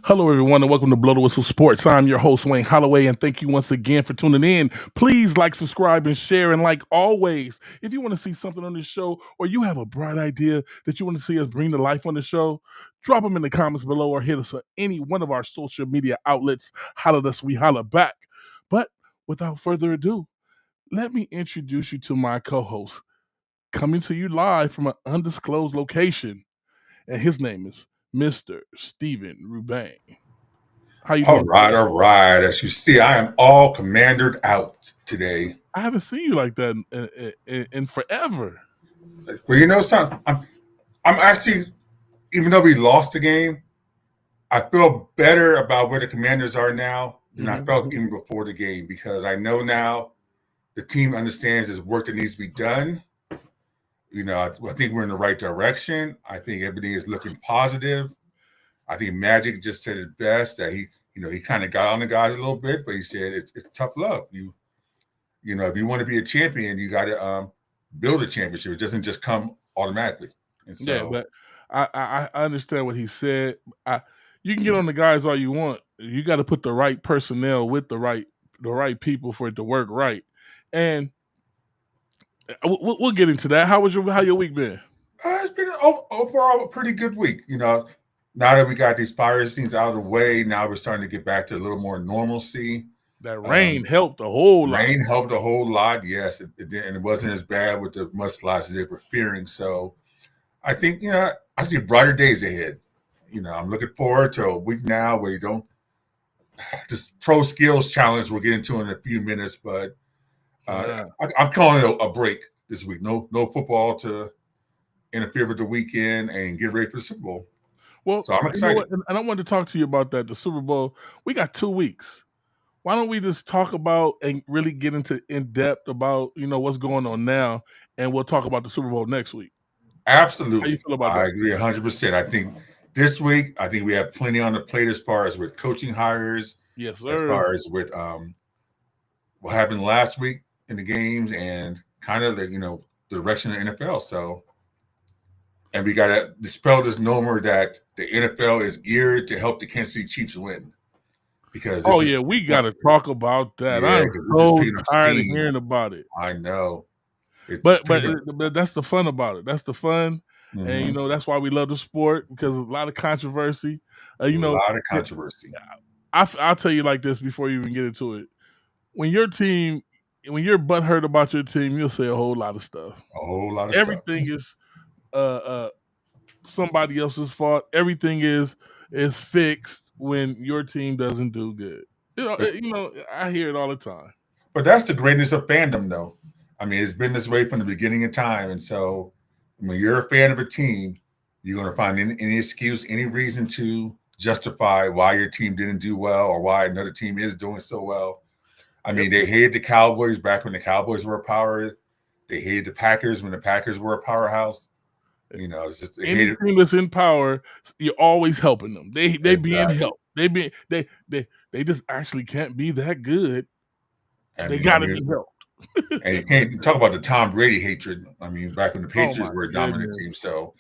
Hello, everyone, and welcome to Blow the Whistle Sports. I'm your host, Wayne Holloway, and thank you once again for tuning in. Please like, subscribe, and share. And like always, if you want to see something on this show or you have a bright idea that you want to see us bring to life on the show, drop them in the comments below or hit us on any one of our social media outlets. Holler at us, we holler back. But without further ado, let me introduce you to my co-host, coming to you live from an undisclosed location, and his name is Mr. Steven Rubain. How you All doing? right, all right. As you see, I am all commandered out today. I haven't seen you like that in forever. Well, you know something? I'm actually, even though we lost the game, I feel better about where the Commanders are now than I felt even before the game because I know now the team understands there's work that needs to be done. You know, I think we're in the right direction. I think everything is looking positive. I think Magic just said it best that he kind of got on the guys a little bit, but he said it's tough love. You know, if you want to be a champion, you got to build a championship. It doesn't just come automatically. And Yeah, so, but I understand what he said. You can get on the guys all you want. You got to put the right personnel with the right people for it to work right. And we'll get into that. How your week been? it's been overall a pretty good week. You know, now that we got these virus things out of the way, now we're starting to get back to a little more normalcy. That rain helped a whole lot. Rain helped a whole lot. Yes, it did, and it wasn't as bad with the mudslides as they were fearing. So I think, I see brighter days ahead. You know, I'm looking forward to a week now where you don't this pro skills challenge we'll get into in a few minutes, but I'm calling it a break this week. No football to interfere with the weekend and get ready for the Super Bowl. Well, So I'm you know excited. what? And I wanted to talk to you about that. The Super Bowl. We got 2 weeks. Why don't we just talk about and really get into in depth about what's going on now, and we'll talk about the Super Bowl next week. How you Absolutely. feel about I that? agree 100%. I think this week, I think we have plenty on the plate as far as with coaching hires, Yes, as sir. far as with what happened last week in the games and kind of the direction of the NFL. So, and we got to dispel this rumor that the NFL is geared to help the Kansas City Chiefs win because Oh this yeah, is we got to talk about that. yeah, I'm because this is so picking up tired of steam. hearing about it. I know it's But but picking up. but that's the fun about it. That's the fun, and Mm-hmm. that's why we love the sport because a lot of controversy. A lot of controversy. I'll tell you like this before you even get into it. When your team, when you're butthurt about your team, you'll say a whole lot of stuff. A whole lot of stuff. Everything is uh, uh, somebody else's fault. Everything is fixed when your team doesn't do good. But I hear it all the time. But that's the greatness of fandom, though. I mean, it's been this way from the beginning of time. And so when you're a fan of a team, you're going to find any excuse, any reason to justify why your team didn't do well or why another team is doing so well. I mean, they hated the Cowboys back when the Cowboys were a power. They hated the Packers when the Packers were a powerhouse. You know, it's just they Any hated team that's in power, you're always helping them. They being exactly. helped. They just actually can't be that good. I They mean, I got to mean, be helped. and you can't talk about the Tom Brady hatred. I mean, back when the Oh Patriots my were a dominant goodness. team. So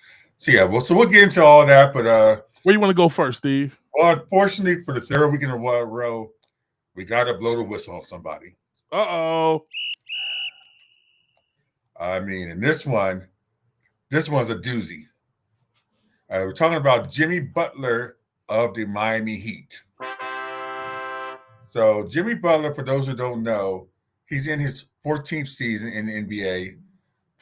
yeah, well, so we'll get into all that. But Where you want to go first, Steve? well, unfortunately, for the third week in a row, we got to blow the whistle on somebody. Uh-oh. I mean, and this one's a doozy. We're talking about Jimmy Butler of the Miami Heat. So Jimmy Butler, for those who don't know, he's in his 14th season in the NBA,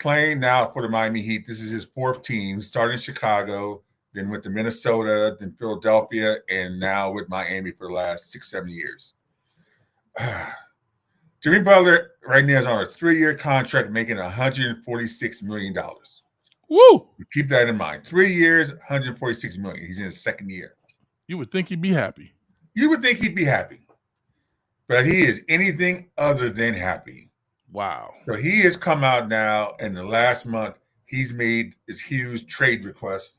playing now for the Miami Heat. This is his fourth team. He started in Chicago, then went to Minnesota, then Philadelphia, and now with Miami for the last 6-7 years. Jimmy Butler right now is on a 3-year contract making $146 million. Woo! Keep that in mind. 3 years, $146 million. He's in his second year. You would think he'd be happy. You would think he'd be happy, but he is anything other than happy. Wow. So he has come out now in the last month. He's made his huge trade request.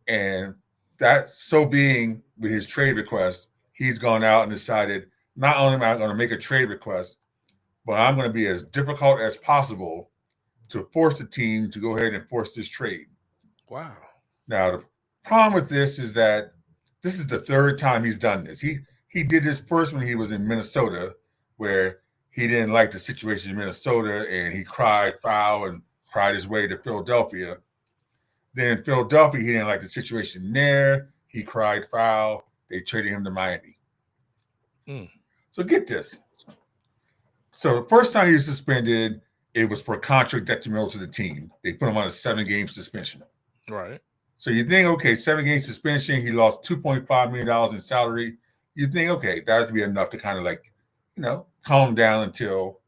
And that so being with his trade request, he's gone out and decided not only am I going to make a trade request, but I'm going to be as difficult as possible to force the team to go ahead and force this trade. Wow. Now, the problem with this is that This is the third time he's done this. He did this first when he was in Minnesota, where he didn't like the situation in Minnesota and he cried foul and cried his way to Philadelphia. Then in Philadelphia, he didn't like the situation there. He cried foul. They traded him to Miami. So get this. So the first time he was suspended, it was for contract detrimental to the team. They put him on a 7-game suspension. Right. So you think, okay, 7-game suspension, he lost $2.5 million in salary. You think, okay, that would be enough to kind of like, calm down until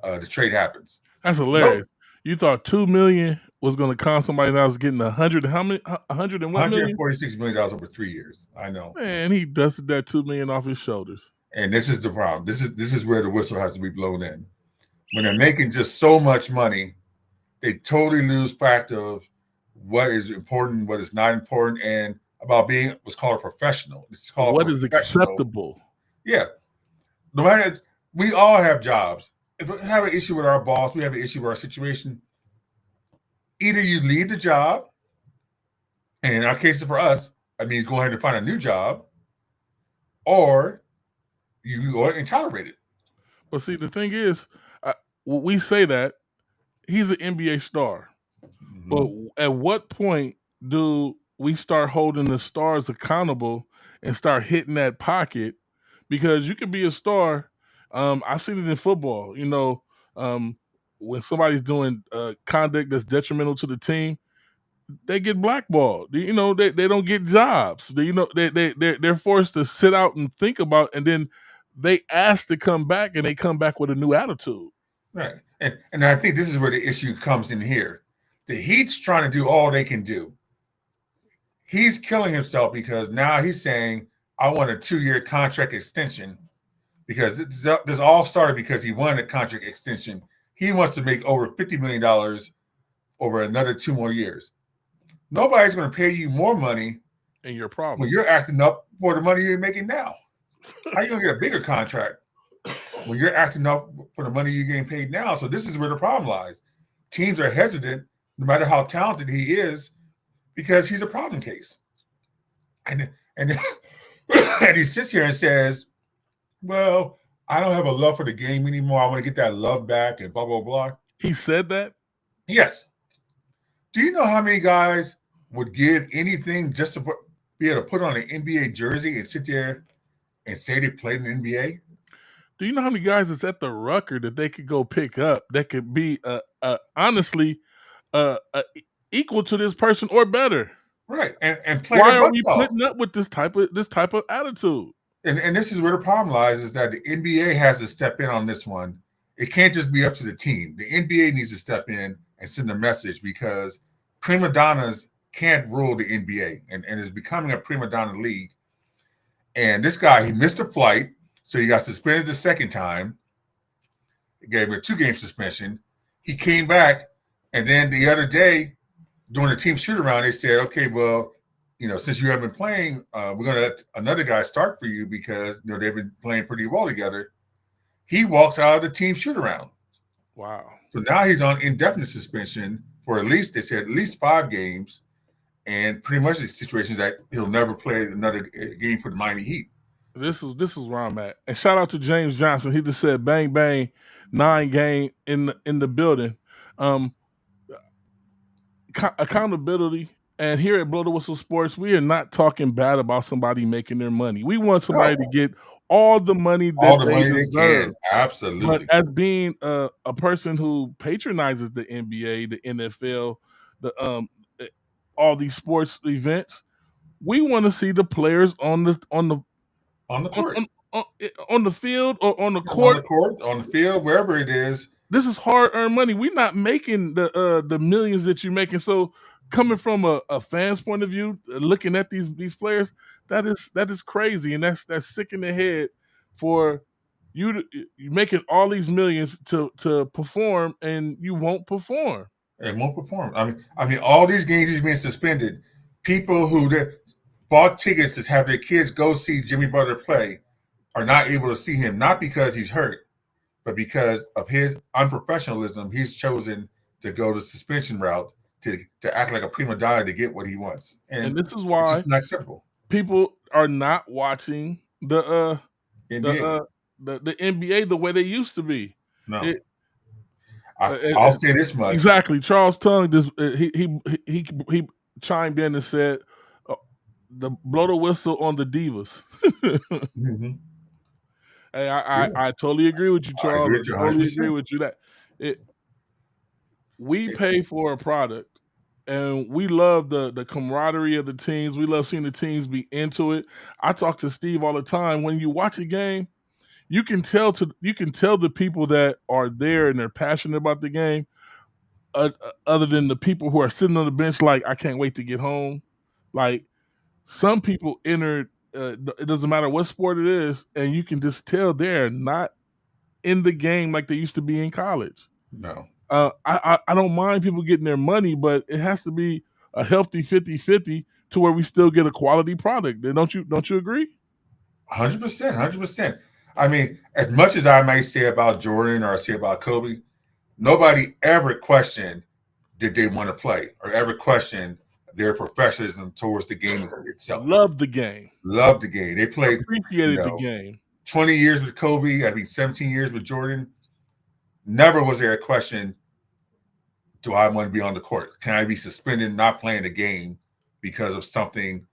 the trade happens. That's hilarious. Nope. You thought $2 million was going to con somebody that was getting 100. How many? 100 and what million? $146 million over 3 years. I know. Man, he dusted that $2 million off his shoulders. And this is the problem. This is where the whistle has to be blown in. When they're making just so much money, they totally lose fact of what is important, what is not important, and about being what's called a professional. It's called what is acceptable. Yeah. No matter, we all have jobs. If we have an issue with our boss, we have an issue with our situation. Either you leave the job, and in our case for us, I mean, go ahead and find a new job, or you go ahead and tolerate it. But see, the thing is, we say that he's an NBA star. Mm-hmm. But at what point do we start holding the stars accountable and start hitting that pocket? Because you can be a star. I've seen it in football. When somebody's doing conduct that's detrimental to the team, they get blackballed. They don't get jobs. They're forced to sit out and think about, and then they ask to come back, and they come back with a new attitude. Right, and I think this is where the issue comes in here. The Heat's trying to do all they can do. He's killing himself because now he's saying, I want a 2-year contract extension, because this all started because he wanted a contract extension. He wants to make over $50 million over another 2 more years. Nobody's going to pay you more money. And your problem. When you're acting up for the money you're making now. How are you going to get a bigger contract when you're acting up for the money you're getting paid now? So this is where the problem lies. Teams are hesitant, no matter how talented he is, because he's a problem case. And and he sits here and says, well, I don't have a love for the game anymore. I want to get that love back and blah, blah, blah. He said that? Yes. Do you know how many guys would give anything just to be able to put on an NBA jersey and sit there and say they played in the NBA? Do you know how many guys is at the Rucker that they could go pick up that could be honestly equal to this person or better? Right. And play. Why are we putting up with this type of attitude? And this is where the problem lies, is that the NBA has to step in on this one. It can't just be up to the team. The NBA needs to step in and send a message, because prima donnas can't rule the NBA, and it's becoming a prima donna league. And this guy, he missed a flight, so he got suspended the second time. It gave him a 2-game suspension. He came back, and then the other day, during the team shoot around, they said, okay, well, since you haven't been playing, we're going to let another guy start for you, because they've been playing pretty well together. He walks out of the team shoot around. Wow. So now he's on indefinite suspension for they said at least 5 games, and pretty much the situation is that he'll never play another game for the Miami Heat. This is where I'm at. And shout out to James Johnson. He just said bang bang, 9 game in the building. Accountability. And here at Blow the Whistle Sports, we are not talking bad about somebody making their money. We want somebody to get all the money that they deserve. Absolutely. But as being a person who patronizes the NBA, the NFL, all these sports events, we want to see the players on the court, on the field, or on the court, on the field, wherever it is. This is hard-earned money. We're not making the millions that you're making. So, coming from a fan's point of view, looking at these players, that is crazy, and that's sick in the head for you making all these millions to perform, and you won't perform. And won't perform. I mean, all these games he's being suspended. People who bought tickets to have their kids go see Jimmy Butler play are not able to see him, not because he's hurt, but because of his unprofessionalism. He's chosen to go the suspension route, to act like a prima donna to get what he wants. And this is why it's just not acceptable. people are not watching the NBA. the NBA the way they used to be. No, It, I'll say this much. exactly. Charles Tongue just he chimed in and said, uh, "The blow the whistle on the divas." Mhm. Hey, Yeah, I totally agree with you, I agree Charles. with you I totally agree 100%. with you that it we pay for a product and we love the camaraderie of the teams. We love seeing the teams be into it. I talk to Steve all the time. When you watch a game, you can tell the people that are there and they're passionate about the game, other than the people who are sitting on the bench like I can't wait to get home. Like some people enter it doesn't matter what sport it is, and you can just tell they're not in the game like they used to be in college. No, I don't mind people getting their money, but it has to be a healthy 50-50 to where we still get a quality product. Don't you agree? 100%, 100%. I mean, as much as I may say about Jordan or say about Kobe, nobody ever questioned did they want to play or ever questioned their professionalism towards the game itself. Love the game. Loved the game. They played, you Appreciated the know, game. 20 years with Kobe, I mean, 17 years with Jordan. Never was there a question, do I want to be on the court? Can I be suspended, not playing the game because of something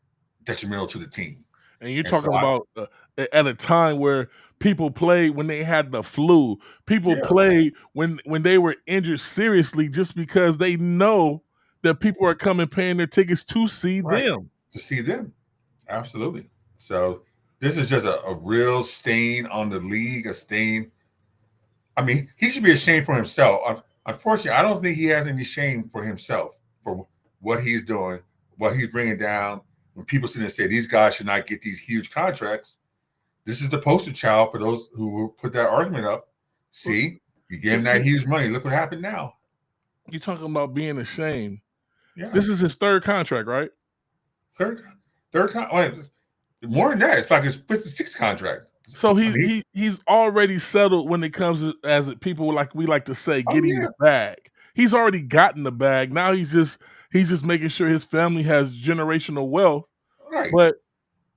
detrimental to the team? And you're And so talking about at a time where people played when they had the flu. People yeah, played when they were injured seriously just because they know that people are coming paying their tickets to see right. them. To see them. Absolutely. So this is just a real stain on the league, a stain. I mean, he should be ashamed for himself. Unfortunately, I don't think he has any shame for himself for what he's doing, what he's bringing down. When people sit and say these guys should not get these huge contracts, this is the poster child for those who put that argument up. See, you gave him that huge money. Look what happened now. You're talking about being ashamed. Yeah. This is his third contract, right? Third contract. More than that. It's like his fifth, sixth contract. So he's already settled when it comes to, as people we like to say, getting the bag. He's already gotten the bag. Now he's just making sure his family has generational wealth. Right. But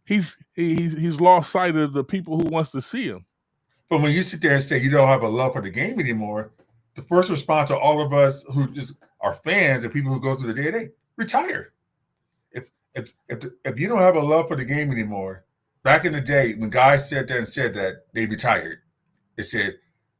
he's lost sight of the people who wants to see him. But when you sit there and say you don't have a love for the game anymore, the first response to all of us who just are fans and people who go through the day-to-day, retire. If you don't have a love for the game anymore, back in the day when guys said that, they retired. They said,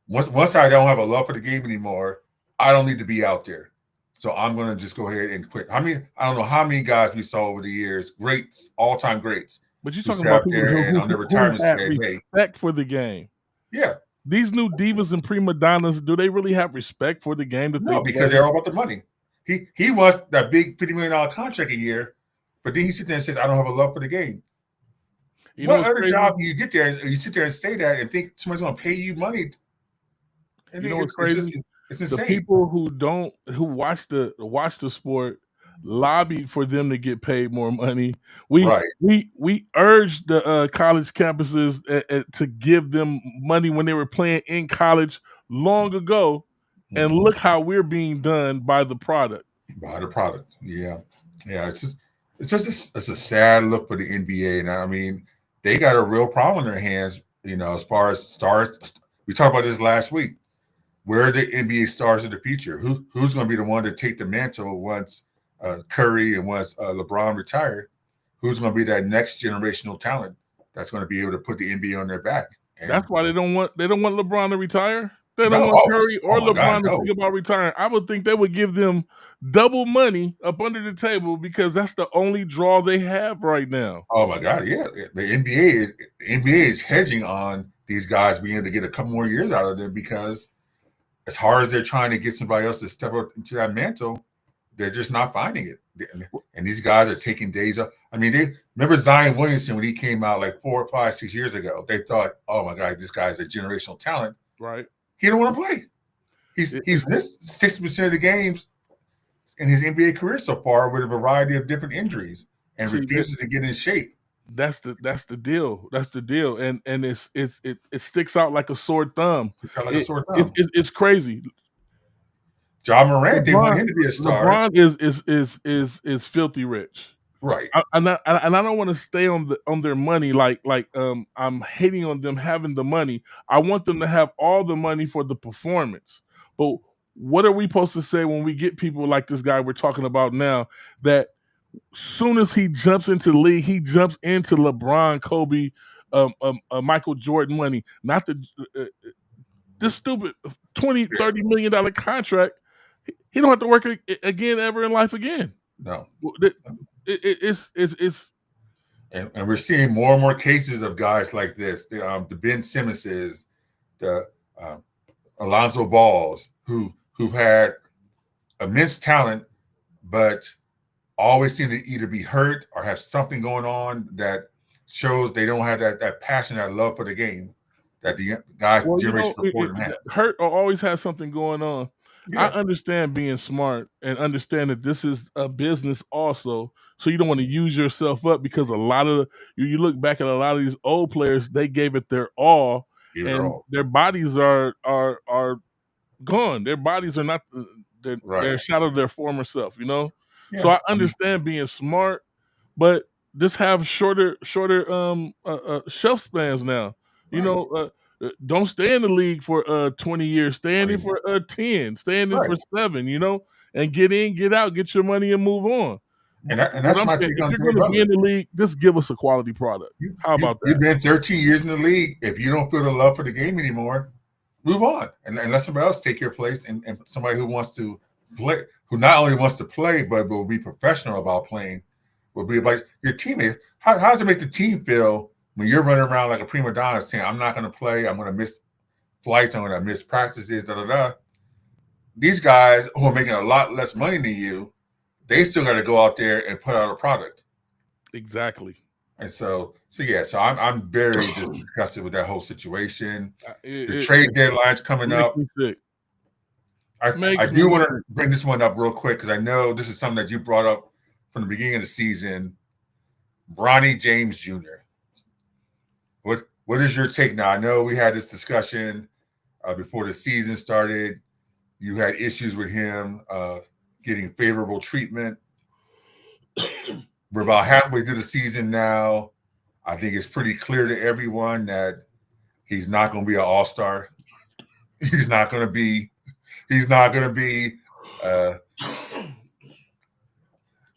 once I don't have a love for the game anymore, I don't need to be out there. So I'm going to just go ahead and quit. I don't know how many guys we saw over the years, greats, all-time greats. But you're talking about people who on their retirement have said, hey, respect for the game. Yeah. These new divas and prima donnas, do they really have respect for the game? No, because they're all about the money. He wants that big $50 million contract a year, but then he sits there and says, I don't have a love for the game. What other job do you get there? You sit there and say that and think somebody's going to pay you money. And you know what's crazy? It's insane. The people who watch the sport lobby for them to get paid more money. We urged the college campuses to give them money when they were playing in college long ago, and look how we're being done by the product. By the product, yeah. It's just a sad look for the NBA, and I mean they got a real problem in their hands. You know, as far as stars, we talked about this last week. Where are the NBA stars of the future? Who's going to be the one to take the mantle once Curry and once LeBron retire? Who's going to be that next generational talent that's going to be able to put the NBA on their back? And that's why they don't want LeBron to retire. They don't want Curry or LeBron to think about retiring. I would think they would give them double money up under the table because that's the only draw they have right now. Oh my God, yeah. The NBA is hedging on these guys being able to get a couple more years out of them because as hard as they're trying to get somebody else to step up into that mantle, they're just not finding it. And these guys are taking days off. I mean, they remember Zion Williamson when he came out like 4, 5, 6 years ago. They thought, oh my God, this guy's a generational talent. Right. He don't want to play. He's missed 60% of the games in his NBA career so far with a variety of different injuries and refuses to get in shape. That's the deal. That's the deal. And it sticks out like a sore thumb. It's crazy. Ja Morant, they want him to be a star. LeBron is filthy rich. Right. And I don't want to stay on their money like I'm hating on them having the money. I want them to have all the money for the performance. But what are we supposed to say when we get people like this guy we're talking about now that soon as he jumps into the league, he jumps into LeBron, Kobe, Michael Jordan money, not the this stupid 20, Yeah. $30 million contract. He don't have to work again ever in life again. No. It's And we're seeing more and more cases of guys like this. The Ben Simmonses, the Alonzo Balls, who've had immense talent, but always seem to either be hurt or have something going on that shows they don't have that passion, that love for the game that the guys generation before them had. hurt or always has something going on. I Yeah. understand being smart and understand that this is a business also. So you don't want to use yourself up because a lot of you look back at a lot of these old players, they gave it their all, and their bodies are gone. Their bodies are not they're a shadow of their former self, you know? Yeah. So I understand being smart, but just have shorter shelf spans now. You know, don't stay in the league for 20 years. Stay in it for 10. Stay in it for 7. You know, and get in, get out, get your money, and move on. And But that's I'm my saying, take if on you're Jimmy going to be Butler. in the league, just give us a quality product. How about that? You've been 13 years in the league. If you don't feel the love for the game anymore, move on and let somebody else take your place, and somebody who wants to play, who not only wants to play but will be professional about playing, will be about your teammate. How does it make the team feel when you're running around like a prima donna saying, I'm not going to play, I'm going to miss flights, I'm going to miss practices, da da da. These guys who are making a lot less money than you, they still got to go out there and put out a product. Exactly. And so I'm very disgusted with that whole situation. The trade deadline's coming up. I do want to bring this one up real quick because I know this is something that you brought up from the beginning of the season. Bronny James Jr. What is your take now? I know we had this discussion before the season started. You had issues with him getting favorable treatment. We're about halfway through the season now. I think it's pretty clear to everyone that he's not going to be an all-star. He's not going to be. He's LBJ.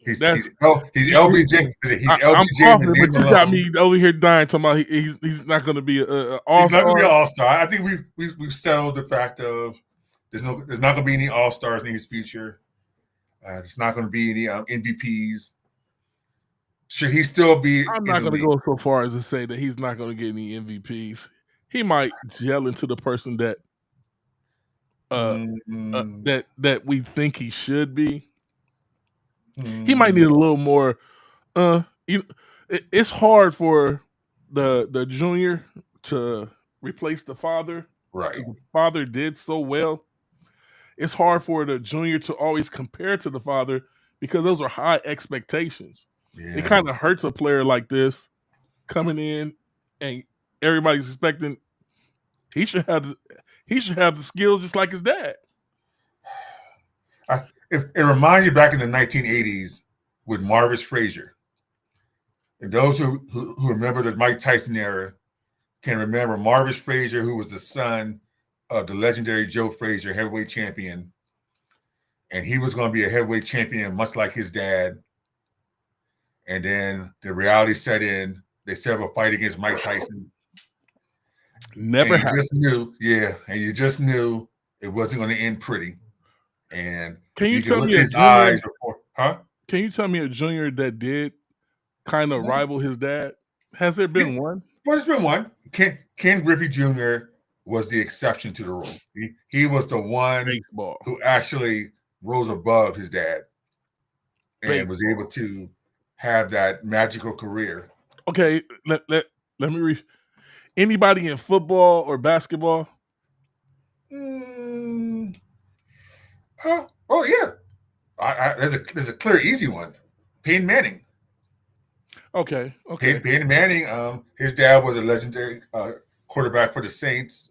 He's LBJ. I'm coughing, but you got me over here dying. Talking about he's not going to be an all-star. He's not going to be an all-star. I think we've settled the fact of there's not going to be any all-stars in his future. There's not going to be any MVPs. Should he still be? I'm not going to go so far as to say that he's not going to get any MVPs. He might gel into the person that that we think he should be. He might need a little more. It's hard for the junior to replace the father. Right. The father did so well. It's hard for the junior to always compare to the father because those are high expectations. Yeah. It kind of hurts a player like this coming in and everybody's expecting he should have the skills just like his dad. It reminds you back in the 1980s with Marvis Frazier. And those who remember the Mike Tyson era can remember Marvis Frazier, who was the son of the legendary Joe Frazier, heavyweight champion. And he was going to be a heavyweight champion, much like his dad. And then the reality set in. They set up a fight against Mike Tyson. Never happened. You just knew it wasn't going to end pretty. And can you tell me a junior? Can you tell me a junior that did kind of rival his dad? Has there been one? Well, there's been one. Ken Griffey Jr. was the exception to the rule. He was the one who actually rose above his dad and was able to have that magical career. Okay, let me read. Anybody in football or basketball? Oh yeah. There's a clear, easy one. Peyton Manning. Okay. Peyton Manning. His dad was a legendary quarterback for the Saints.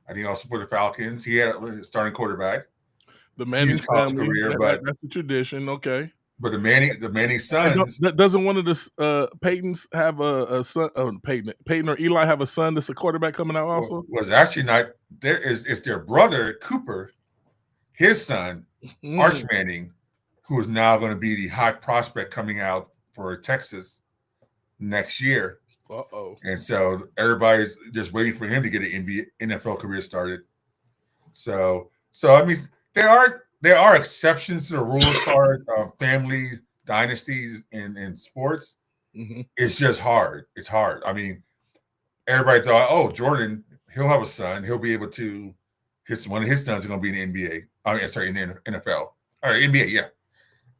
I think also for the Falcons. He had a starting quarterback. The Manning family. That's the tradition. Okay. But the Manning sons Doesn't one of the Peytons have a son? Peyton or Eli have a son that's a quarterback coming out also? was actually not there. It's their brother Cooper, his son Arch Manning, who is now going to be the hot prospect coming out for Texas next year. And so everybody's just waiting for him to get an NFL career started. So I mean, there are exceptions to the rule as far as family dynasties in sports. It's just hard. It's hard. I mean, everybody thought, oh, Jordan, he'll have a son. He'll be able to. One of his sons is going to be in the NBA. I mean, sorry, in the NFL or NBA. Yeah,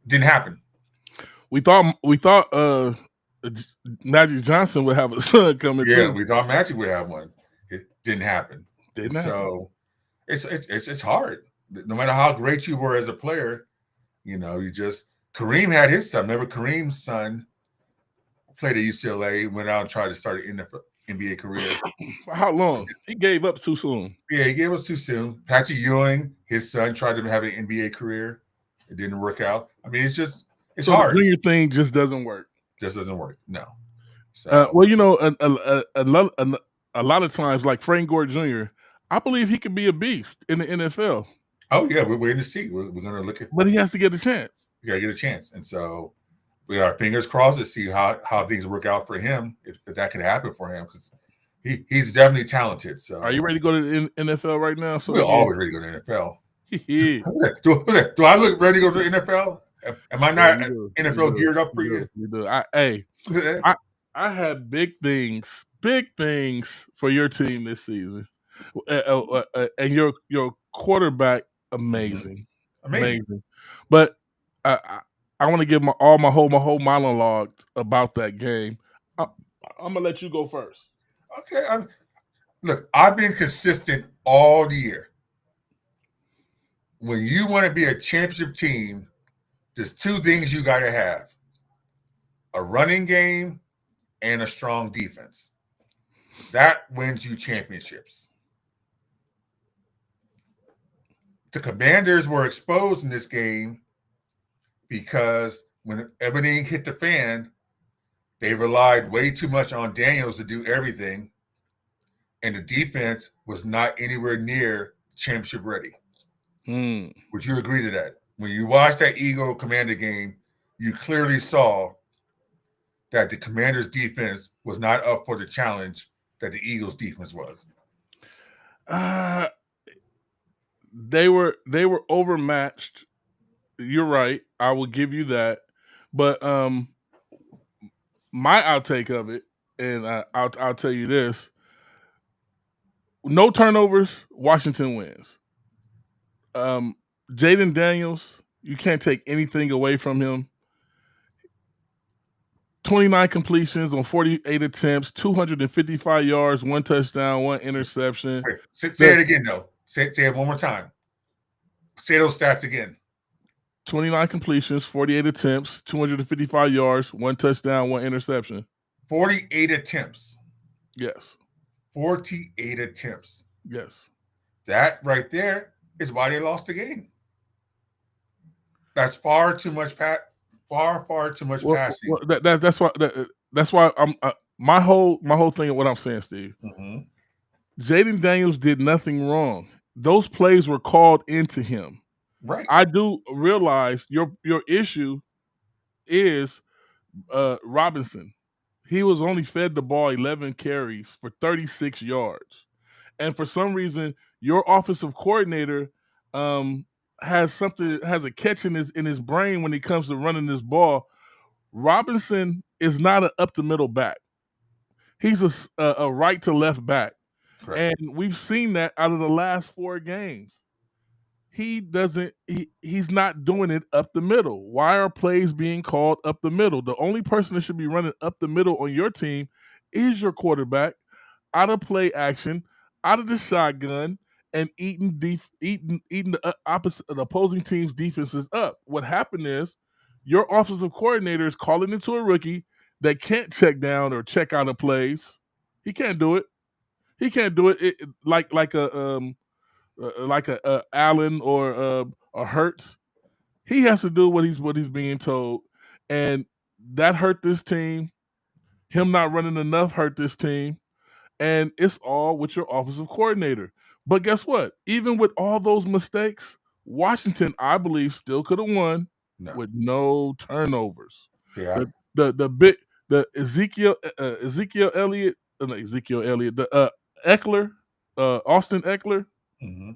didn't happen. We thought Magic Johnson would have a son coming. Yeah, too. we thought Magic would have one. It didn't happen. So it's hard. No matter how great you were as a player, Kareem had his son. Remember, Kareem's son played at UCLA, went out and tried to start an NBA career. How long? He gave up too soon. Yeah, he gave up too soon. Patrick Ewing, his son, tried to have an NBA career. It didn't work out. I mean, it's hard. The junior thing just doesn't work. Just doesn't work. No. So, well, a lot of times, like Frank Gore Jr., I believe he could be a beast in the NFL. Oh yeah, we're waiting to see. We're going to look at, but he has to get a chance. You got to get a chance, and so we got our fingers crossed to see how things work out for him, if that can happen for him, because he's definitely talented. So, are you ready to go to the NFL right now? So we're always ready to go to the NFL. Do I look ready to go to the NFL? Am I not NFL geared up for you? You do. I had big things for your team this season, and your quarterback amazing. But I want to give my whole monologue about that game. I'm gonna let you go first. Okay. Look, I've been consistent all the year. When you want to be a championship team, there's two things you got to have: a running game and a strong defense. That wins you championships. The Commanders were exposed in this game because when everything hit the fan, they relied way too much on Daniels to do everything, and the defense was not anywhere near championship ready. Would you agree to that? When you watched that Eagle Commander game, you clearly saw that the Commanders' defense was not up for the challenge that the Eagles' defense was. They were overmatched. You're right. I will give you that. But my outtake of it, and I'll tell you this: no turnovers, Washington wins. Jaden Daniels, you can't take anything away from him. 29 completions on 48 attempts, 255 yards, 1 touchdown, 1 interception. Say it again, though. Say it one more time. Say those stats again. 29 completions, 48 attempts, 255 yards, 1 touchdown, 1 interception. 48 attempts. Yes. 48 attempts. Yes. That right there is why they lost the game. That's far too much far too much passing. Well, that's why I'm my whole thing of what I'm saying, Steve. Jaden Daniels did nothing wrong. Those plays were called into him. Right. I do realize your issue is Robinson. He was only fed the ball 11 carries for 36 yards. And for some reason, your offensive coordinator has a catch in his brain when it comes to running this ball. Robinson is not an up the middle back. He's a right to left back. Correct. And we've seen that out of the last 4 games. He's not doing it up the middle. Why are plays being called up the middle? The only person that should be running up the middle on your team is your quarterback, out of play action, out of the shotgun, and eating the opposing team's defenses up. What happened is your offensive coordinator is calling into a rookie that can't check down or check out of plays. He can't do it. He can't do it, like a Allen or a Hurts. He has to do what he's being told, and that hurt this team. Him not running enough hurt this team, and it's all with your offensive coordinator. But guess what? Even with all those mistakes, Washington, I believe, still could have won No. with no turnovers. Yeah. The Ezekiel Elliott, not Ezekiel Elliott, the Eckler, Austin Eckler, Mm-hmm.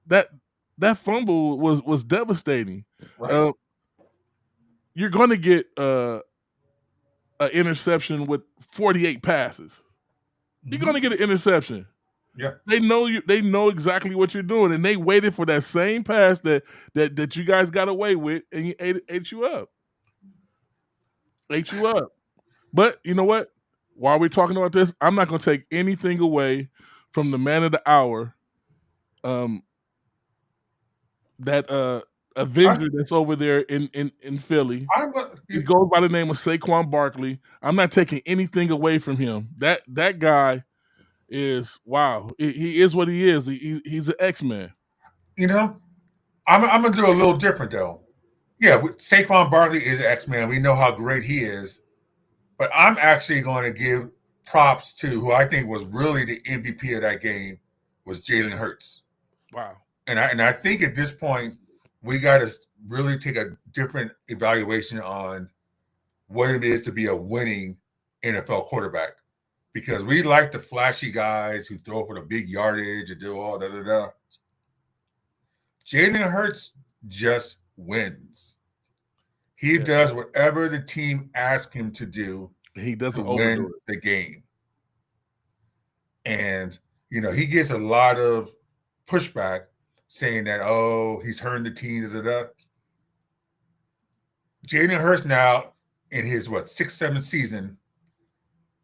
that fumble was devastating. Right. You're going to get an interception with 48 passes. You're going to get an interception. Yeah. They know you. They know exactly what you're doing, and they waited for that same pass that you guys got away with, and you ate you up. Ate you up. But you know what? While we're talking about this, I'm not going to take anything away from the man of the hour, that Avenger that's over there in Philly. He goes by the name of Saquon Barkley. I'm not taking anything away from him. That guy is wow. He is what he is. He's an X-Man. You know, I'm gonna do a little different though. Yeah, Saquon Barkley is an X-Man. We know how great he is, but I'm actually going to give props to who I think was really the MVP of that game was Jalen Hurts. Wow. And I think at this point we got to really take a different evaluation on what it is to be a winning NFL quarterback, because we like the flashy guys who throw for the big yardage and do all da. Jalen Hurts just wins. He does whatever the team asks him to do. He doesn't to win the game. And, you know, he gets a lot of pushback saying that, oh, he's hurting the team, da. Jalen Hurts now in his, 6th, 7th season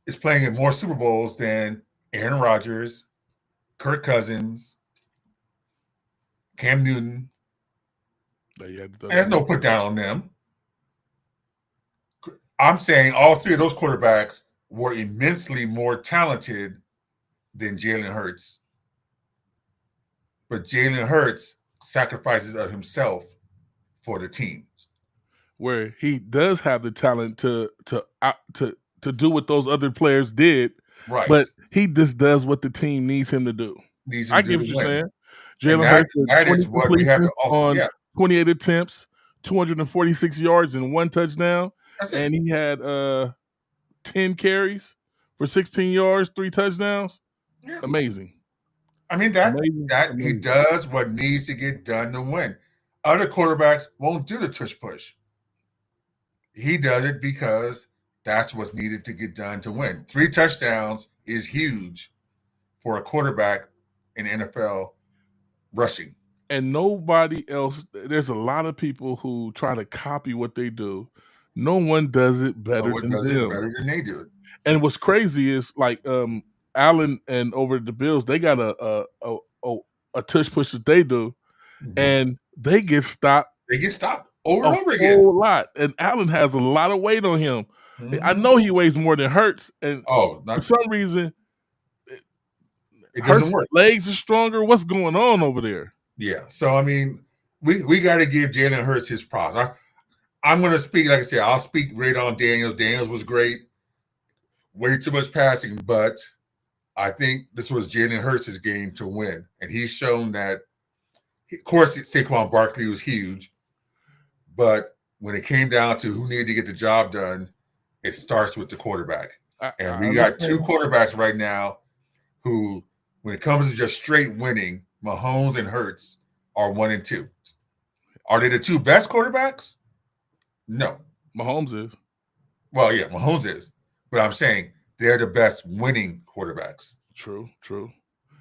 is playing in more Super Bowls than Aaron Rodgers, Kirk Cousins, Cam Newton. There's no put down on them. I'm saying all three of those quarterbacks were immensely more talented than Jalen Hurts. But Jalen Hurts sacrifices of himself for the team. Where he does have the talent to do what those other players did, right? But he just does what the team needs him to do. I get what you're saying. Jalen Hurts that is what we have to on 28 attempts, 246 yards and 1 touchdown, and he had 10 carries for 16 yards, 3 touchdowns. Yeah. Amazing. I mean that he does what needs to get done to win. Other quarterbacks won't do the tush push. He does it because that's what's needed to get done to win. 3 touchdowns is huge for a quarterback in the NFL rushing. And nobody else, there's a lot of people who try to copy what they do. No one does it better than them. Better than they do it. And what's crazy is like Allen and over the Bills, they got a tush push that they do, and they get stopped. They get stopped over and over again. A whole lot. And Allen has a lot of weight on him. I know he weighs more than Hurts, and for some reason, it doesn't work. Legs are stronger. What's going on over there? Yeah. So I mean, we got to give Jalen Hurts his props. I'm going to speak, like I said, I'll speak great on Daniels. Daniels was great. Way too much passing, but I think this was Jalen Hurts' game to win, and he's shown that. Of course, Saquon Barkley was huge, but when it came down to who needed to get the job done, it starts with the quarterback. And we got 2 quarterbacks right now who, when it comes to just straight winning, Mahomes and Hurts are 1 and 2. Are they the 2 best quarterbacks? No. Mahomes is. Well, yeah, Mahomes is. But I'm saying they're the best winning quarterbacks. True.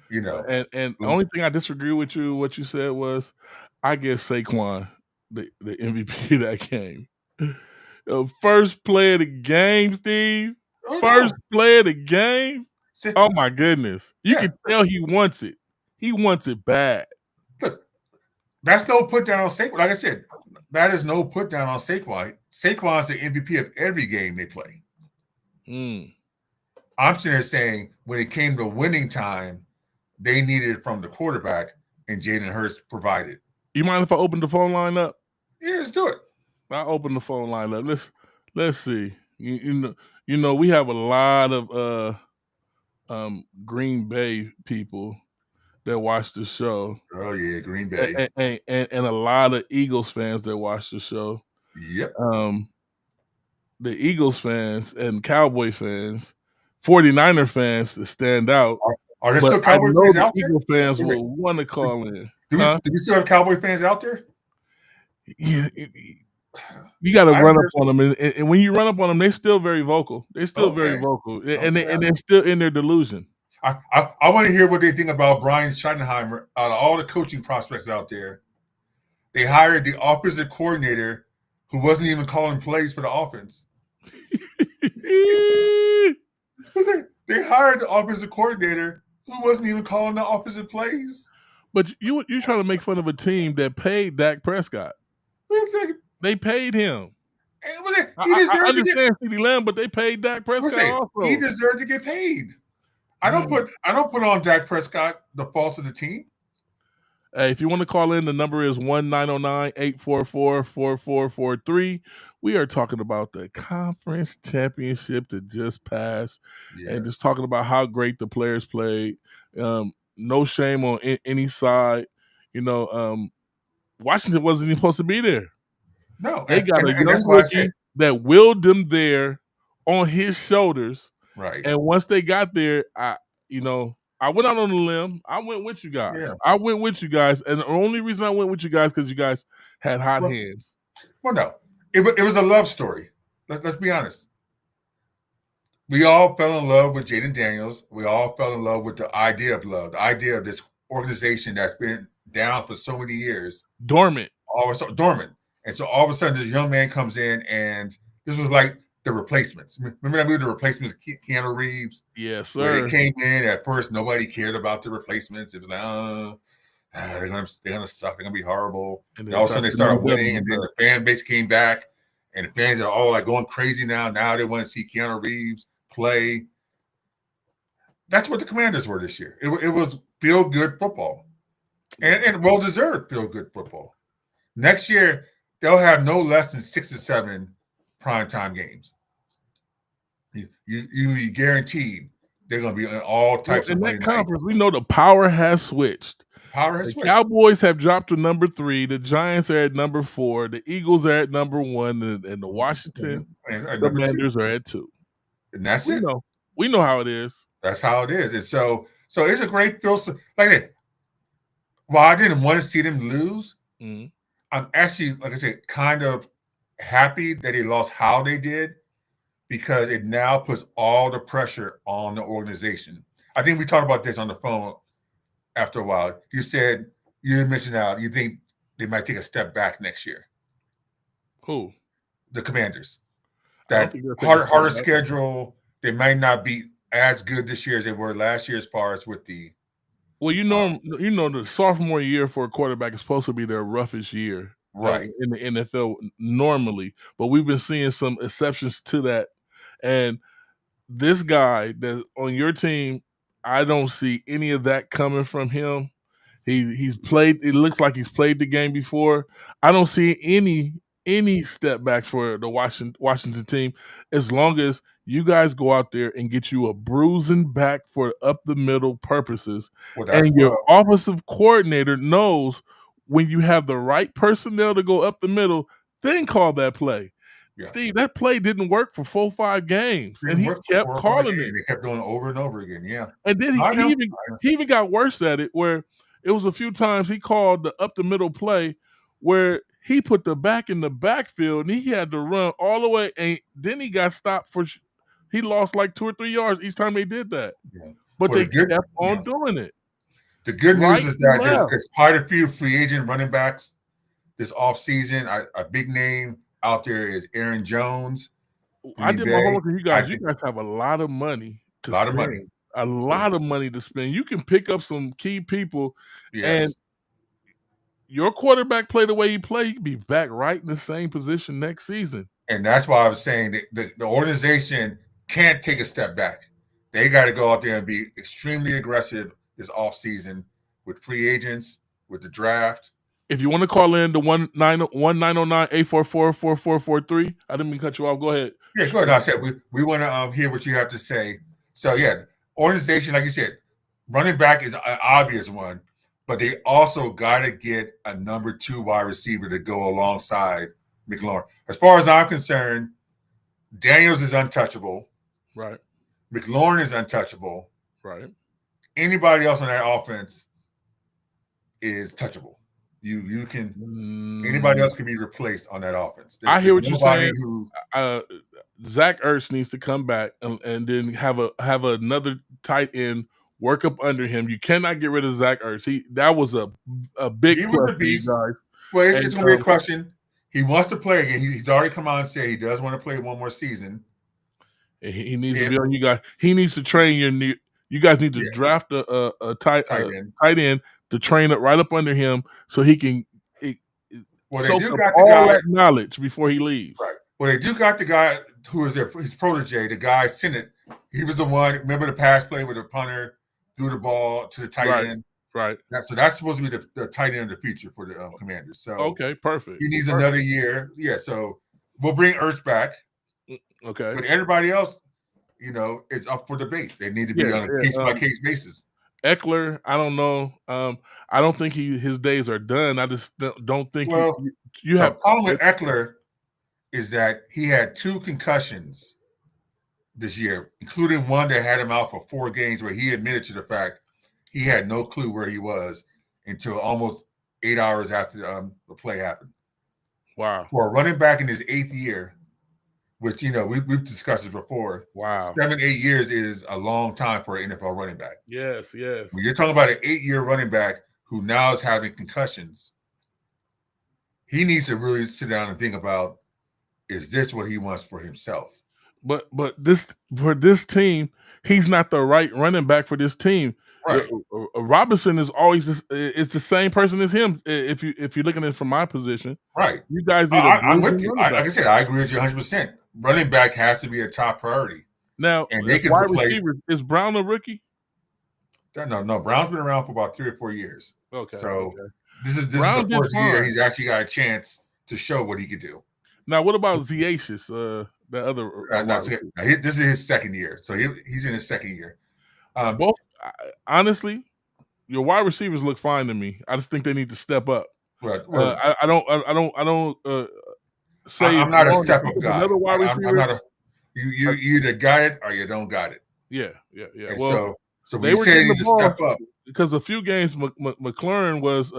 You know. And the only thing I disagree with you, what you said was, I give Saquon the MVP of that game. First play of the game, Steve. First play of the game. Oh my goodness. You can tell he wants it. He wants it bad. Look, that's no put down on Saquon. Like I said, that is no put down on Saquon. Saquon's the MVP of every game they play. I'm sitting there saying when it came to winning time, they needed it from the quarterback, and Jalen Hurts provided. You mind if I open the phone line up? Yeah, let's do it. I open the phone line up. Let's see. You know, we have a lot of Green Bay people that watch the show, Oh yeah, Green Bay. and a lot of Eagles fans that watch the show. Yep. The Eagles fans and Cowboy fans, 49er fans that stand out. Are there But still I Cowboy know fans the out there? Eagle fans Is it, will want to call in. do we still have Cowboy fans out there? Yeah, you got to I run up heard, on them, and when you run up on them, they're still very vocal. They're still very okay. vocal, and Okay. they're still in their delusion. I want to hear what they think about Brian Schottenheimer. Out of all the coaching prospects out there, they hired the offensive coordinator who wasn't even calling plays for the offense. They hired the offensive coordinator who wasn't even calling the offensive plays. But you're trying to make fun of a team that paid Dak Prescott. Wait a second. They paid him. He I deserved to get. understand CeeDee Lamb, but they paid Dak Prescott He also. deserved to get paid. I don't put on Dak Prescott the fault of the team. Hey, if you want to call in, the number is 1-909-844-4443. We are talking about the conference championship that just passed, and just talking about how great the players played. No shame on any side. Washington wasn't even supposed to be there. No, They got a and young that's why I said, rookie that willed them there on his shoulders. right. And once they got there, I went out on a limb. I went with you guys. Yeah. I went with you guys. And the only reason I went with you guys because you guys had hot hands. Well, no. It was a love story. Let's be honest. We all fell in love with Jaden Daniels. We all fell in love with the idea of love, the idea of this organization that's been down for so many years. Dormant. Dormant. And so all of a sudden, this young man comes in, and this was like The Replacements. Remember that movie, The Replacements, Keanu Reeves? Yes, sir. Where they came in, at first, nobody cared about The Replacements. It was like, they're gonna suck. They're gonna be horrible. And all of a sudden, they started winning, and then the fan base came back, and the fans are all like going crazy now. Now they want to see Keanu Reeves play. That's what the Commanders were this year. It was feel-good football, and well-deserved feel-good football. Next year, they'll have no less than 6 or 7 primetime games. You be guaranteed they're going to be in all types of Monday night. Conference, we know the power has switched. The Cowboys have dropped to number 3. The Giants are at number 4. The Eagles are at number 1, and the Washington Commanders are at 2. And that's it. We know how it is. That's how it is. And so it's a great feel. Like that. While I didn't want to see them lose, I'm actually, like I said, kind of happy that they lost how they did, because it now puts all the pressure on the organization. I think we talked about this on the phone after a while. You mentioned how you think they might take a step back next year. Who? The Commanders. That harder schedule. They might not be as good this year as they were last year as far as with the. Well, the sophomore year for a quarterback is supposed to be their roughest year, right, in the NFL normally. But we've been seeing some exceptions to that. And this guy that's on your team, I don't see any of that coming from him. He's played. It looks like he's played the game before. I don't see any step backs for the Washington team, as long as you guys go out there and get you a bruising back for up the middle purposes. And your offensive coordinator knows when you have the right personnel to go up the middle, then call that play. Yeah. Steve, that play didn't work for 4 or 5 games, and he kept calling it. They kept doing it over and over again. Yeah, and then he even got worse at it, where it was a few times he called the up the middle play where he put the back in the backfield and he had to run all the way, and then he got stopped he lost like 2 or 3 yards each time they did that. Yeah. But they kept on doing it. The good news is that there's quite a few free agent running backs this offseason. A big name out there is Aaron Jones. I did my homework with you guys. You guys have a lot of money to spend. A lot of money to spend. You can pick up some key people, and your quarterback play the way he played, he can be back right in the same position next season. And that's why I was saying that the organization can't take a step back. They got to go out there and be extremely aggressive this offseason with free agents, with the draft. If you want to call in the 1-909-844-4443. I didn't mean to cut you off. Go ahead. Yeah, good. I said we want to hear what you have to say. So yeah, organization, like you said, running back is an obvious one, but they also got to get a number 2 wide receiver to go alongside McLaurin. As far as I'm concerned, Daniels is untouchable. Right. McLaurin is untouchable. Right. Anybody else on that offense is touchable. You can anybody else can be replaced on that offense. I hear what you're saying. Who, Zach Ertz needs to come back and then have another tight end work up under him. You cannot get rid of Zach Ertz. That was a big plus for you guys. Well, it's going to be a question. He wants to play again. He's already come out and said he does want to play one more season. He needs to be on you guys. He needs to train you guys need to draft a tight end to train it right up under him so he can soak up all that knowledge before he leaves. Right. Well, they do got the guy who is his protege, the guy Sennett. He was the one. Remember the pass play with the punter threw the ball to the tight end. Right. So that's supposed to be the tight end of the future for the Commanders. So okay, perfect. He needs another year. Yeah. So we'll bring Ertz back. Okay. But everybody else, it's up for debate. They need to be on a case by case basis. Eckler, I don't know. I don't think his days are done. I just don't think you have. The problem with Eckler is that he had 2 concussions this year, including one that had him out for 4 games, where he admitted to the fact he had no clue where he was until almost 8 hours after the play happened. Wow! For a running back in his 8th year, which we've discussed it before. Wow, 7-8 years is a long time for an NFL running back. Yes. When you're talking about an 8-year running back who now is having concussions, he needs to really sit down and think about, is this what he wants for himself? But for this team, he's not the right running back for this team. Right. Robinson is always is the same person as him. If you're looking at it from my position, right? You guys need. I'm with you. Like I said, I agree with you 100%. Running back has to be a top priority. Now, and they can wide receiver, is Brown a rookie? No. Brown's been around for about 3 or 4 years. Okay. So this is the first year he's actually got a chance to show what he could do. Now, what about Ziacius? The other. This is his 2nd year, so he's in his 2nd year. Both, honestly, your wide receivers look fine to me. I just think they need to step up. Right. I don't say I'm not a step up guy. Another wide receiver. I'm not you either got it or you don't got it. Yeah. And well, so we say they need to step up because a few games McLaurin was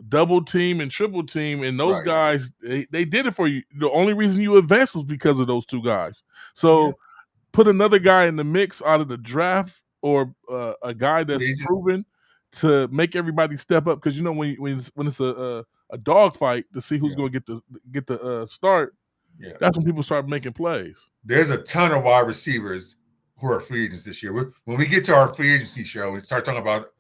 double team and triple team, and those guys they did it for you. The only reason you advanced was because of those 2 guys. So put another guy in the mix out of the draft or a guy that's proven to make everybody step up, because when it's a dog fight to see who's going to get the start. Yeah, that's when people start making plays. There's a ton of wide receivers who are free agents this year. When we get to our free agency show, we start talking about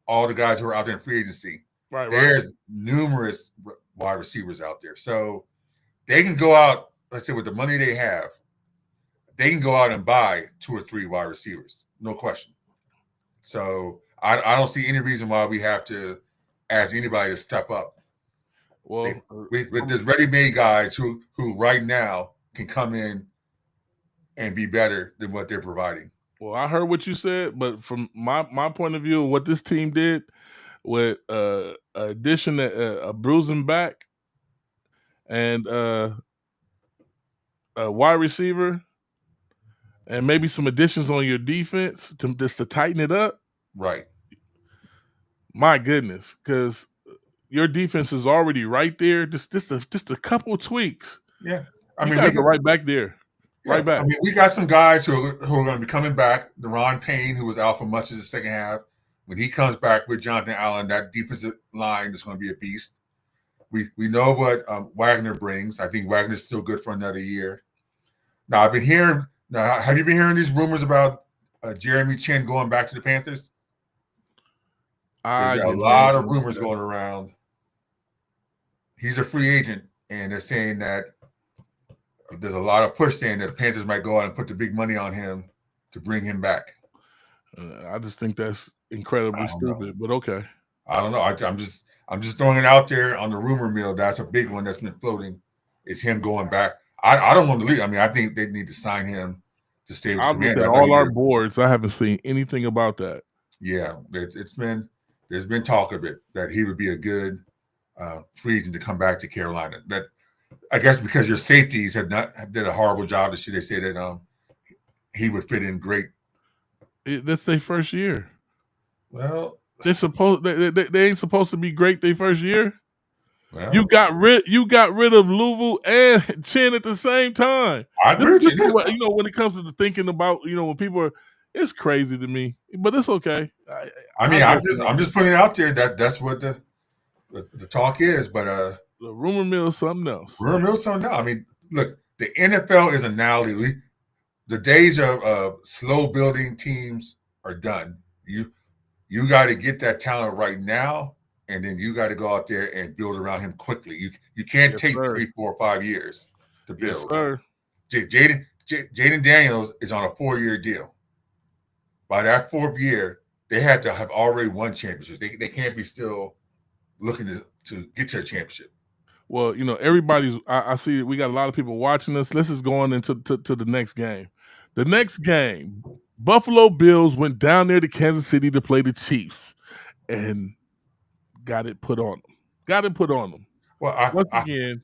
all the guys who are out there in free agency. Right. There's numerous wide receivers out there, so they can go out. Let's say with the money they have, they can go out and buy 2 or 3 wide receivers, no question. So I don't see any reason why we have to ask anybody to step up. Well, there's ready-made guys who right now can come in and be better than what they're providing. Well, I heard what you said, but from my point of view, what this team did with addition a bruising back and a wide receiver and maybe some additions on your defense just to tighten it up. Right. My goodness, because your defense is already right there. Just a couple of tweaks. Yeah, you guys are right back there. Yeah, right back. I mean, we got some guys who are going to be coming back. Deron Payne, who was out for much of the second half, when he comes back with Jonathan Allen, that defensive line is going to be a beast. We know what Wagner brings. I think Wagner's still good for another year. Now, have you been hearing these rumors about Jeremy Chin going back to the Panthers? There's a lot of rumors going around. He's a free agent, and they're saying that there's a lot of push saying that the Panthers might go out and put the big money on him to bring him back. I just think that's incredibly stupid, but okay. I don't know. I'm just throwing it out there on the rumor mill. That's a big one that's been floating. Is him going back? I don't want to leave. I mean, I think they need to sign him to stay with the I've looked Commanders. at I thought all our he, boards. I haven't seen anything about that. yeah, there's been talk of it that he would be a good free agent to come back to Carolina. That I guess because your safeties did a horrible job this year. They say that he would fit in great. That's their first year. Well, They ain't supposed to be great their first year. well, You got rid of Louisville and Chin at the same time. I agree with This you. is what, when it comes to the thinking about, when people are, it's crazy to me, but it's okay. I mean, I'm just putting it out there that that's what the talk is, but the rumor mill is something else. rumor mill is something else. I mean, look, the NFL is an analogy. The days of slow building teams are done. You got to get that talent right now, and then you got to go out there and build around him quickly. You can't Yes, take sir. 3, 4, 5 years to build. Yes, sir. Jaden Daniels is on a 4-year deal. By that 4th year, they had to have already won championships. They can't be still looking to get to a championship. Well, everybody's. I see we got a lot of people watching us. Let's just go on into to the next game. The next game, Buffalo Bills went down there to Kansas City to play the Chiefs, and got it put on them. Well, once again,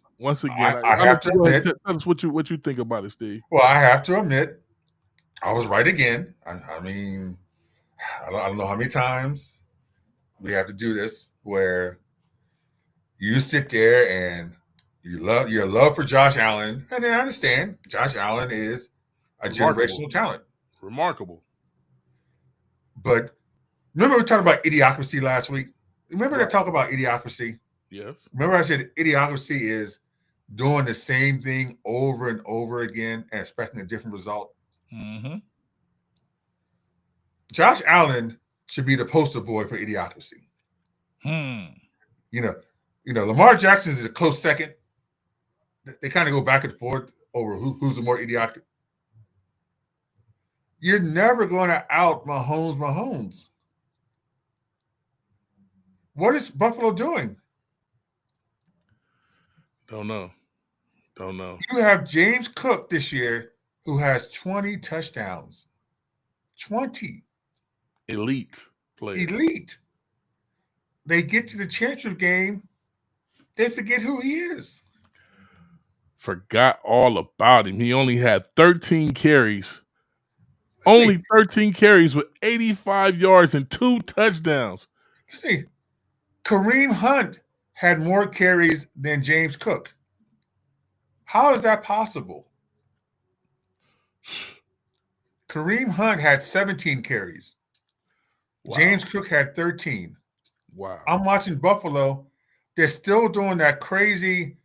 I have to admit. Tell us what you think about it, Steve. Well, I have to admit, I was right again. I mean, I don't know how many times we have to do this where you sit there and your love for Josh Allen, and I understand Josh Allen is a generational talent. Remarkable. But remember we talked about idiocracy last week? Remember to talk about idiocracy? Yes. Remember I said idiocracy is doing the same thing over and over again and expecting a different result? Mm-hmm. Josh Allen should be the poster boy for idiocracy. Lamar Jackson is a close second. They kind of go back and forth over who's the more idiotic. You're never going to out Mahomes. What is Buffalo doing? Don't know. You have James Cook this year who has 20 touchdowns. 20. Elite player. Elite. They get to the championship game, they forget who he is. Forgot all about him. He only had 13 carries. Only 13 carries with 85 yards and 2 touchdowns. See, Kareem Hunt had more carries than James Cook. How is that possible? Kareem Hunt had 17 carries. Wow. James Cook had 13. Wow. I'm watching Buffalo. They're still doing that crazy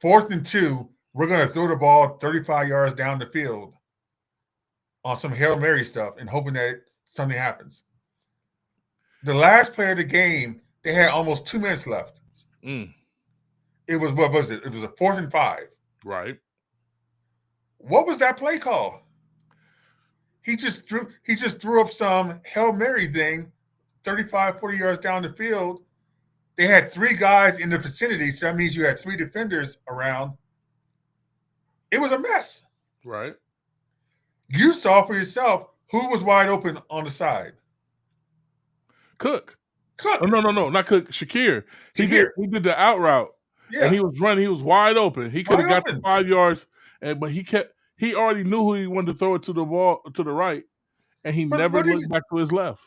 4th and 2. We're going to throw the ball 35 yards down the field on some Hail Mary stuff and hoping that something happens. The last play of the game, they had almost 2 minutes left. It was, what was it? It was a 4th and 5. Right. What was that play call? He just threw up some Hail Mary thing 35, 40 yards down the field. They had 3 guys in the vicinity, so that means you had 3 defenders around. It was a mess. Right. You saw for yourself who was wide open on the side. Cook. Oh, no, not Cook. Shakir. He did the out route. Yeah. And he was running. He was wide open. He could have got the 5 yards, but he already knew who he wanted to throw it to the ball to the right, and he never looked back to his left.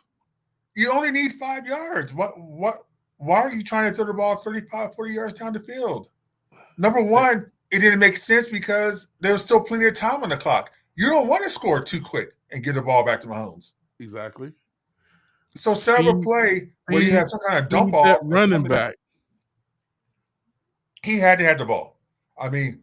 You only need 5 yards. Why are you trying to throw the ball 35, 40 yards down the field? Number one, it didn't make sense because there was still plenty of time on the clock. You don't want to score too quick and get the ball back to Mahomes. Exactly. So set up a play where you have some kind of dump off. Running back. He had to have the ball. I mean,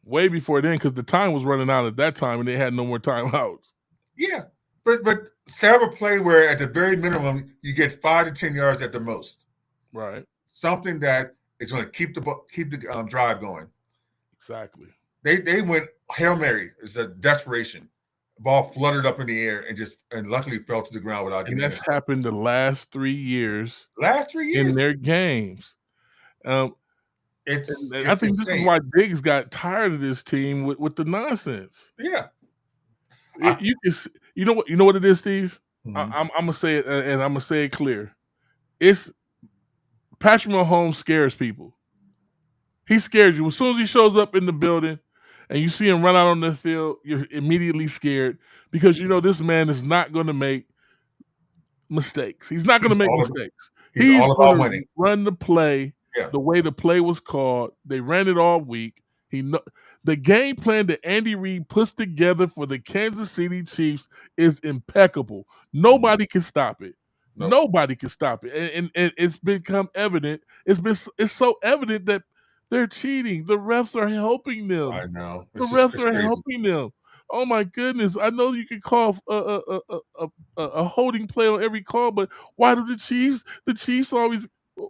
way before then, because the time was running out at that time and they had no more timeouts. Yeah. But set up a play where at the very minimum you get 5 to 10 yards at the most. Right. Something that is going to keep the drive going. Exactly. They went Hail Mary. It's a desperation. ball fluttered up in the air and luckily fell to the ground without And getting that's intercepted. happened the last 3 years Last 3 in years, their games. Um, and I it's think this is insane. why Diggs got tired of this team with the nonsense. Yeah. You can you know what it is, Steve? Mhm. I'm gonna say it, and I'm gonna say it clear. It's Patrick Mahomes scares people. He scares you. As soon as he shows up in the building and you see him run out on the field, you're immediately scared because you know this man is not going to make mistakes. He's not going to He's make all about mistakes. he's He's all going about winning. to run the play Yeah. the way the play was called. They ran it all week. The game plan that Andy Reid puts together for the Kansas City Chiefs is impeccable. Nobody can stop it. Nope. Nobody can stop it, and it's become evident. It's so evident that they're cheating. The refs are helping them. I know. The It's refs are crazy. helping them. Oh my goodness! I know you can call a holding play on every call, but why do the Chiefs always?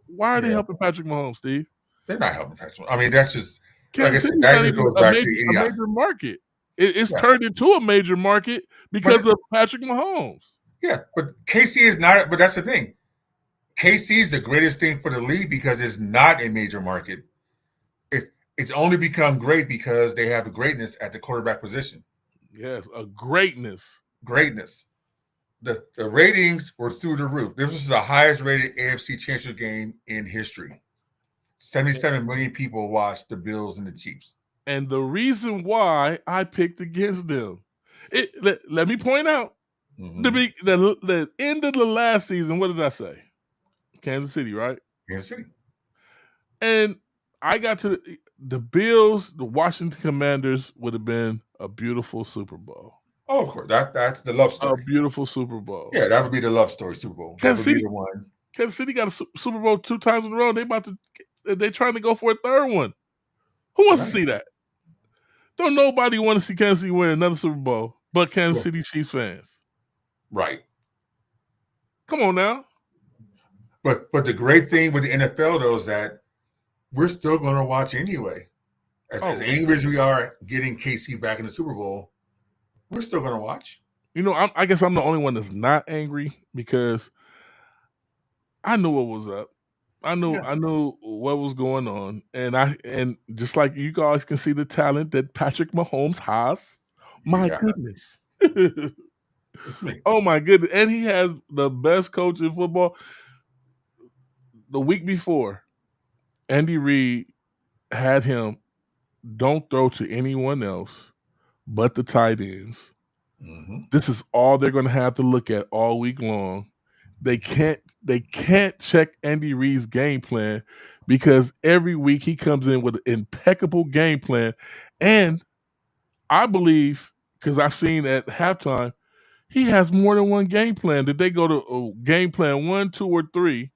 Why are they Yeah. helping Patrick Mahomes, Steve? They're not helping Patrick. I mean, that's just like I Kansas said, City's that not just even goes a back major to idiotic. market. It's Yeah. turned into a major market because of Patrick Mahomes. Yeah, but KC is not. But that's the thing. KC is the greatest thing for the league because it's not a major market. It's only become great because they have a greatness at the quarterback position. Yes, a greatness. Greatness. The ratings were through the roof. This was the highest rated AFC Championship game in history. 77 million people watched the Bills and the Chiefs. And the reason why I picked against them, let me point out the end of the last season. What did I say? Kansas City, right? Kansas City. And I got to the Bills, the Washington Commanders would have been a beautiful Super Bowl. Oh, of course. That's the love A story. beautiful Super Bowl. Yeah, that would be the love story Super Bowl. That Kansas would be City, the one. Kansas City got a Super Bowl 2 times in a row. They trying to go for a third one. Who wants to Right. see that? Don't nobody want to see Kansas City win another Super Bowl but Kansas Yeah. City Chiefs fans. Right. Come on now. But the great thing with the NFL though is that we're still going to watch anyway. As angry as we are getting KC back in the Super Bowl, we're still going to watch. You know, I guess I'm the only one that's not angry because I knew what was up. I knew what was going on, and just like you guys can see the talent that Patrick Mahomes has. My Yeah. goodness. It's me. Oh my goodness. And he has the best coach in football. The week before, Andy Reid had him don't throw to anyone else but the tight ends. This is all they're going to have to look at all week long. They can't check Andy Reid's game plan because every week he comes in with an impeccable game plan. And I believe, because I've seen at halftime, he has more than one game plan. Did they go to game plan 1, 2, or 3?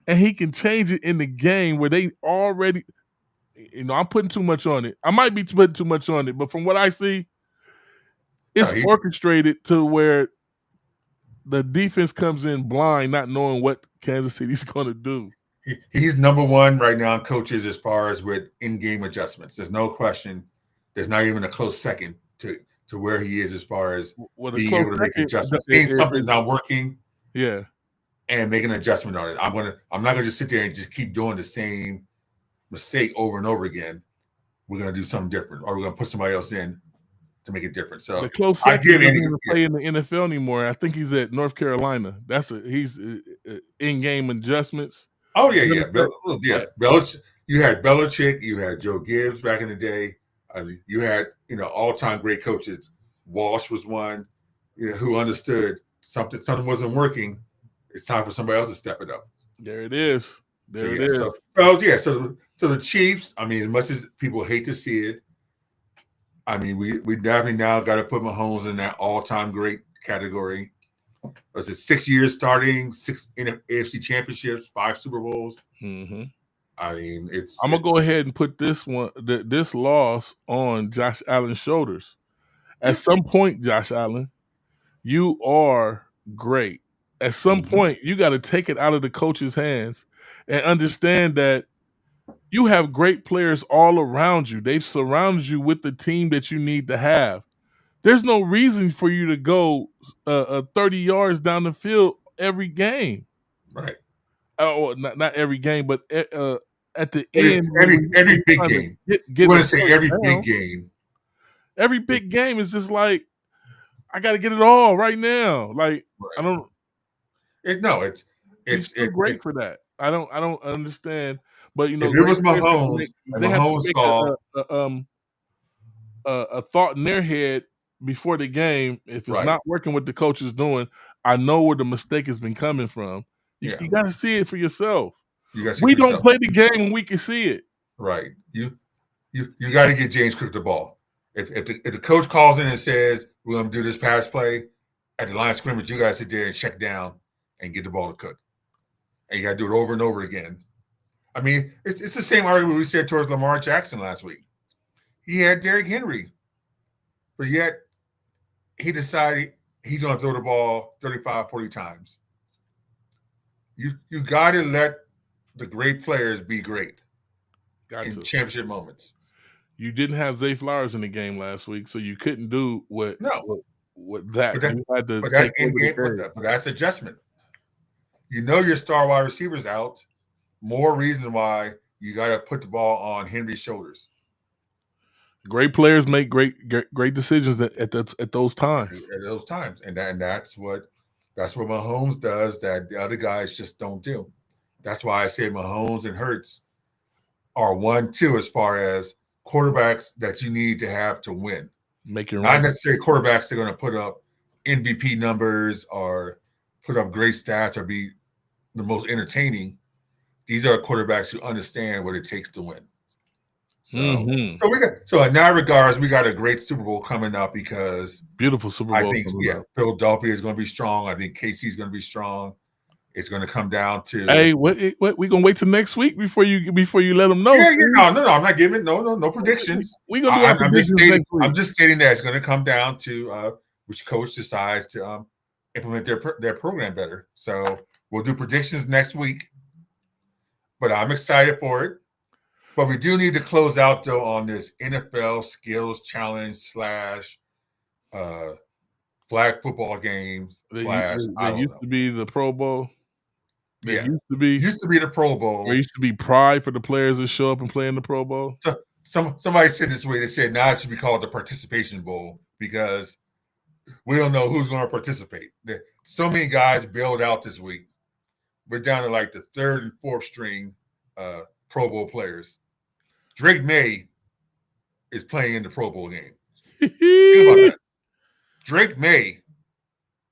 And he can change it in the game where they already, I'm putting too much on it. I might be putting too much on it, but from what I see, it's orchestrated to where the defense comes in blind, not knowing what Kansas City's going to do. He's number one right now in coaches as far as with in-game adjustments. There's no question. There's not even a close second to where he is as far as being able to make adjustments. Seeing something's not working, yeah, and make an adjustment on it. I'm not gonna just sit there and just keep doing the same mistake over and over again. We're gonna do something different, or we're gonna put somebody else in to make it different. So the close second doesn't even play in the NFL anymore. I think he's at North Carolina. He's in-game adjustments. Oh yeah. Belichick. You had Belichick. You had Joe Gibbs back in the day. I mean, you had all-time great coaches. Walsh was one, who understood something wasn't working. It's time for somebody else to step it up. There it is. So the Chiefs. I mean, as much as people hate to see it, I mean, we definitely now got to put Mahomes in that all-time great category. Was it 6 years starting, 6 AFC championships, 5 Super Bowls? Mm-hmm. I mean, I'm gonna go ahead and put this loss on Josh Allen's shoulders. At some point, Josh Allen, you are great. At some point, you got to take it out of the coach's hands and understand that you have great players all around you. They've surrounded you with the team that you need to have. There's no reason for you to go 30 yards down the field every game. Right. Or not every game, but at the Every end every big trying to game. get You a want to say first every down. big game. Every big game is just like, I got to get it all right now. Like, Right. I don't. He's too great for that. I don't understand. But if it great was players Mahomes, and they have to Mahomes make saw a thought in their head before the game. If it's right. not working what the coach is doing, I know where the mistake has been coming from. You got to see it for yourself. You got to see We for don't yourself. play the game when we can see it. Right. You got to get James Cook the ball. If the coach calls in and says we're going to do this pass play at the line of scrimmage, you got to sit there and check down and get the ball to Cook. And you got to do it over and over again. I mean, it's the same argument we said towards Lamar Jackson last week. He had Derrick Henry, but yet he decided he's going to throw the ball 35, 40 times. You got to let the great players be great in championship moments. You didn't have Zay Flowers in the game last week, so you couldn't do what that. You had to take over the game. But that's adjustment. You know your star wide receiver's out. More reason why you got to put the ball on Henry's shoulders. Great players make great decisions at those times. At those times, and that's what Mahomes does that the other guys just don't do. That's why I say Mahomes and Hurts are 1-2 as far as quarterbacks that you need to have to win. Make your not necessarily quarterbacks that are going to put up MVP numbers or put up great stats or be the most entertaining. These are quarterbacks who understand what it takes to win. So, so in that regards, we got a great Super Bowl coming up because beautiful Super Bowl. I think Philadelphia is going to be strong. I think KC is going to be strong. It's going to come down to what we gonna wait till next week before you let them know. No, I'm not giving no predictions. We gonna do our predictions next week. I'm just stating that it's going to come down to which coach decides to implement their program better. So we'll do predictions next week. But I'm excited for it. But we do need to close out though on this NFL Skills Challenge / flag football game / They used to be the Pro Bowl. Yeah, used to be the Pro Bowl. There used to be pride for the players that show up and play in the Pro Bowl. So somebody said this way. They said now it should be called the Participation Bowl because we don't know who's going to participate. So many guys bailed out this week. We're down to like the third and fourth string Pro Bowl players. Drake May is playing in the Pro Bowl game. Think about that. Drake May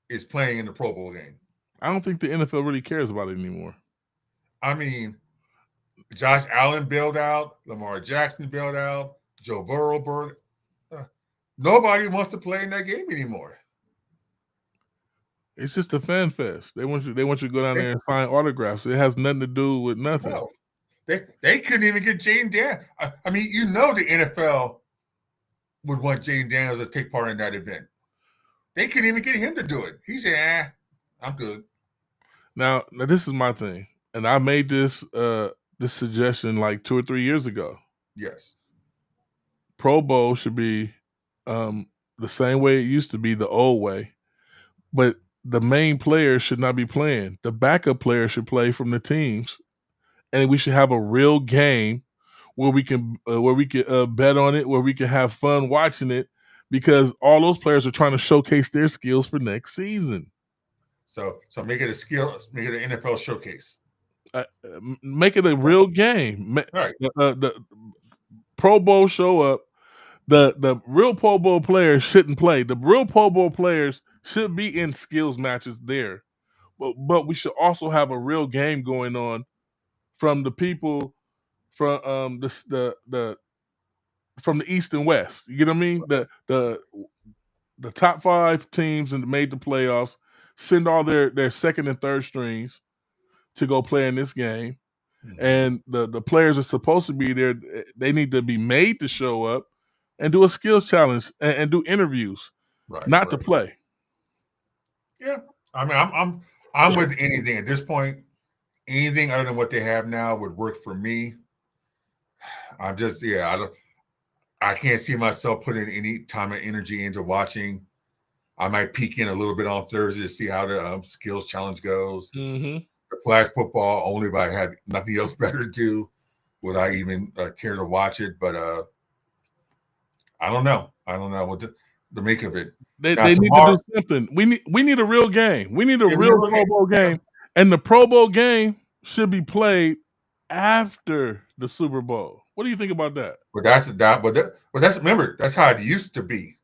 is playing in the Pro Bowl game. I don't think the NFL really cares about it anymore. I mean, Josh Allen bailed out, Lamar Jackson bailed out, Joe Burrow bailed. Nobody wants to play in that game anymore. It's just a fan fest. They want you to go down there and sign autographs. It has nothing to do with nothing. No. They couldn't even get Jane Daniels. I mean, the NFL would want Jane Daniels to take part in that event. They couldn't even get him to do it. He said, I'm good. Now this is my thing. And I made this suggestion like 2 or 3 years ago. Yes. Pro Bowl should be the same way it used to be, the old way. But the main players should not be playing. The backup players should play from the teams. And we should have a real game where we can bet on it, where we can have fun watching it, because all those players are trying to showcase their skills for next season. So make it make it an NFL showcase. Make it a real game. Right. The Pro Bowl show up. The real Pro Bowl players shouldn't play. The real Pro Bowl players should be in skills matches there, but we should also have a real game going on from the people from the from the East and West. You get what I mean? The top 5 teams that made the playoffs send all their second and third strings to go play in this game. Mm-hmm. And the players are supposed to be there. They need to be made to show up and do a skills challenge and do interviews, not to play. Yeah, I mean, I'm with anything at this point. Anything other than what they have now would work for me. I'm just I can't see myself putting any time and energy into watching. I might peek in a little bit on Thursday to see how the skills challenge goes. Mm-hmm. The flag football, only if I had nothing else better to do, would I even care to watch it. But I don't know. I don't know what to make of it. They Now need to do tomorrow, something. We need a real game. We need a yeah, real Pro Bowl game, and the Pro Bowl game should be played after the Super Bowl. What do you think about that? But that's remember, that's how it used to be.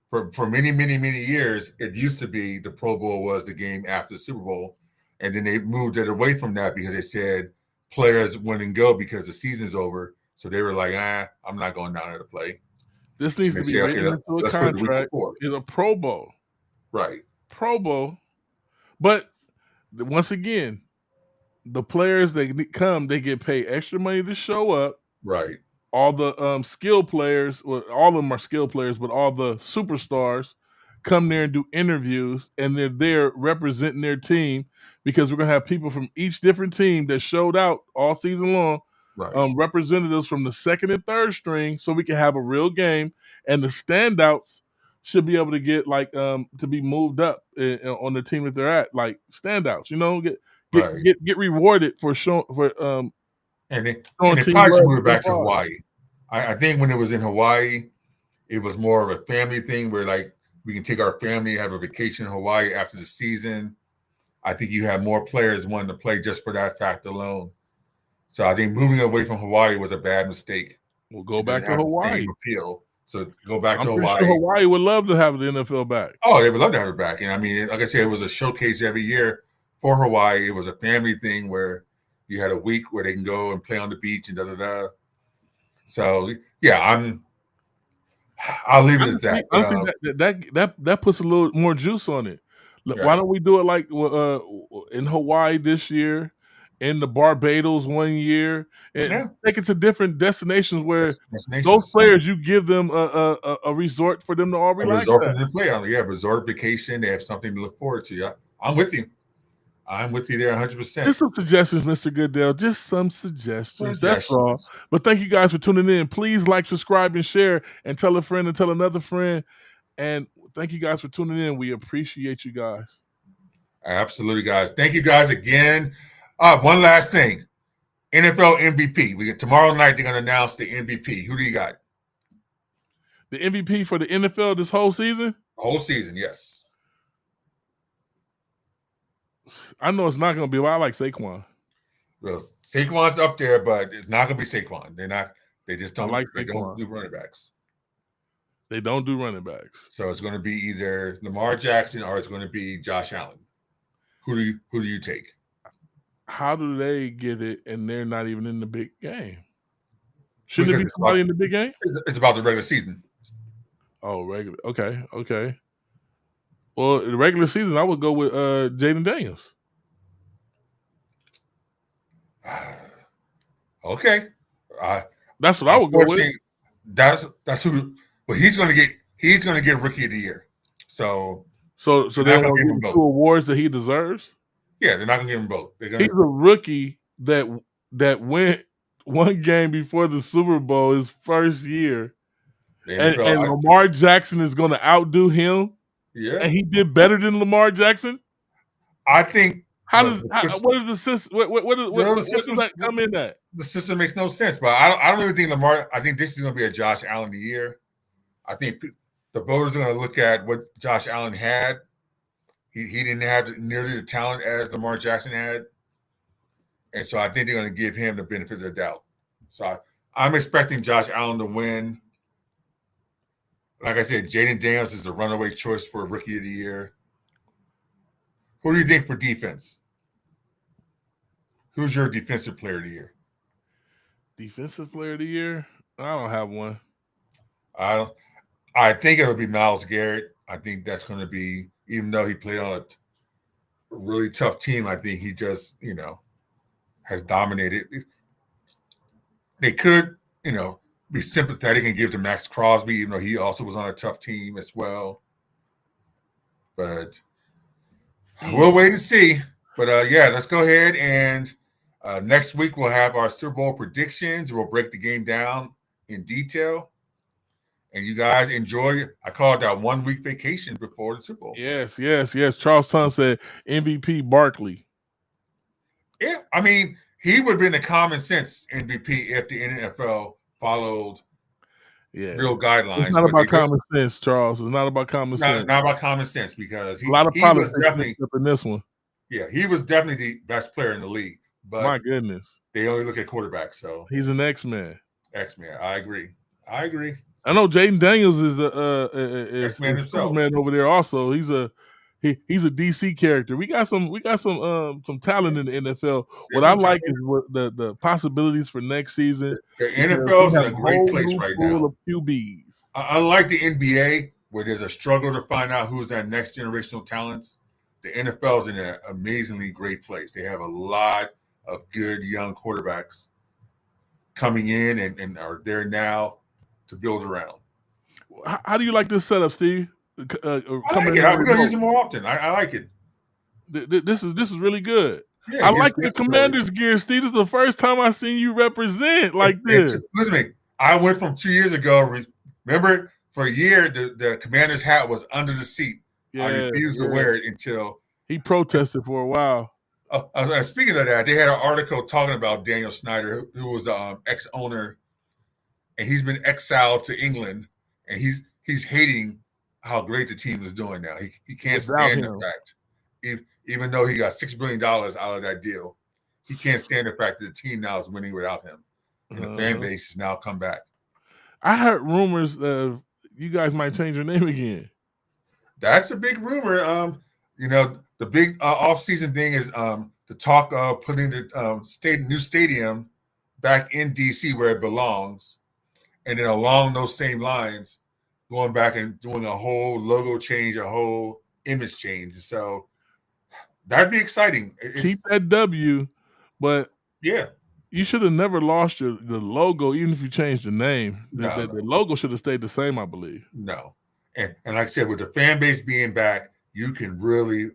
For many, many, many years, it used to be the Pro Bowl was the game after the Super Bowl. And then they moved it away from that because they said players wouldn't go because the season's over. So they were like, I'm not going down there to play. This needs to be written into a contract. It's a Pro Bowl. Right. Pro Bowl. But once again, the players that come, they get paid extra money to show up. Right. All the skill players, well, all of them are skill players, but all the superstars come there and do interviews, and they're there representing their team because we're going to have people from each different team that showed out all season long, right. Representatives from the second and third string, so we can have a real game, and the standouts should be able to get to be moved up on the team that they're at, like standouts, get rewarded for showing and they probably should move it back to Hawaii. I think when it was in Hawaii, it was more of a family thing where like we can take our family, have a vacation in Hawaii after the season. I think you have more players wanting to play just for that fact alone. So I think moving away from Hawaii was a bad mistake. We'll go back to Hawaii. Appeal. So go back to Hawaii. Sure Hawaii would love to have the NFL back. Oh, they would love to have it back. And I mean, like I said, it was a showcase every year for Hawaii. It was a family thing where you had a week where they can go and play on the beach and da-da-da. So yeah, I'll leave it at that. Honestly, that puts a little more juice on it. Right. Why don't we do it like in Hawaii this year, in the Barbados one year, and take it to different destinations where those players, you give them a resort for them to all relax. A resort for them to play on. Yeah, resort vacation. They have something to look forward to. Yeah, I'm with you. I'm with you there 100%. Just some suggestions, Mr. Goodell. Just some suggestions. That's all. But thank you guys for tuning in. Please like, subscribe, and share, and tell a friend and tell another friend. And thank you guys for tuning in. We appreciate you guys. Absolutely, guys. Thank you guys again. One last thing. NFL MVP. We get tomorrow night, they're going to announce the MVP. Who do you got? The MVP for the NFL this whole season? Whole season, yes. I know it's not going to be. Well, I like Saquon. Well, Saquon's up there, but it's not going to be Saquon. They're not. They just don't. They don't do running backs. They don't do running backs. So it's going to be either Lamar Jackson or it's going to be Josh Allen. Who do you take? How do they get it and they're not even in the big game? Shouldn't it be somebody in the big game? It's about the regular season. Oh, regular. Okay. Well, in the regular season, I would go with Jaden Daniels. Okay. That's what I would go with. That's who. Well, he's going to get Rookie of the Year. So they're going to give him 2 awards that he deserves. Yeah, they're not going to give him both. He's a rookie that went one game before the Super Bowl his first year, and Lamar Jackson is going to outdo him. Yeah, and he did better than Lamar Jackson. I think. What is the system? What does that come in at? The system makes no sense. But I don't even think Lamar. I think this is going to be a Josh Allen year. I think the voters are going to look at what Josh Allen had. He didn't have nearly the talent as Lamar Jackson had, and so I think they're going to give him the benefit of the doubt. So I'm expecting Josh Allen to win. Like I said, Jaden Daniels is a runaway choice for Rookie of the Year. Who do you think for defense? Who's your defensive player of the year? Defensive player of the year? I don't have one. I think it'll be Myles Garrett. I think that's going to be, even though he played on a really tough team, I think he just, has dominated. They could, be sympathetic and give to Max Crosby, even though he also was on a tough team as well. But we'll wait and see. But let's go ahead and next week we'll have our Super Bowl predictions. We'll break the game down in detail. and you guys enjoy it. I call it that 1 week vacation before the Super Bowl. Yes. Charles Tun said MVP Barkley. Yeah, I mean, he would have been a common sense MVP if the NFL followed real guidelines. It's not about common sense, Charles. It's not about common sense. Not about common sense, because a lot of he politics was definitely up in this one. Yeah, he was definitely the best player in the league. But my goodness, they only look at quarterbacks. So he's an X-Man. X-Man. I agree. I know Jaden Daniels is Superman over there. Also, he's a DC character. We got some talent in the NFL. What I like is the possibilities for next season. The NFL is in a great place right now. Of QBs. Unlike the NBA, where there's a struggle to find out who's that next generational talents, the NFL is in an amazingly great place. They have a lot of good young quarterbacks coming in and are there now to build around. How do you like this setup, Steve? I like it. We're going to use it more often. I like it. This is really good. Yeah, I like the Commanders gear, Steve. This is the first time I've seen you represent like this. Listen to me. I went from 2 years ago. Remember, for a year, the Commanders hat was under the seat. I refused to wear it until he protested for a while. Speaking of that, they had an article talking about Daniel Snyder, who was ex-owner, and he's been exiled to England, and he's hating how great the team is doing now. He can't stand the fact, even though he got $6 billion out of that deal, he can't stand the fact that the team now is winning without him, and the fan base has now come back. I heard rumors of you guys might change your name again. That's a big rumor. The big off-season thing is the talk of putting the new stadium back in DC where it belongs, and then along those same lines, going back and doing a whole logo change, a whole image change. So that'd be exciting. Keep that W, but yeah, you should have never lost the logo, even if you changed the name. The logo should have stayed the same, I believe. No, and like I said, with the fan base being back, you can really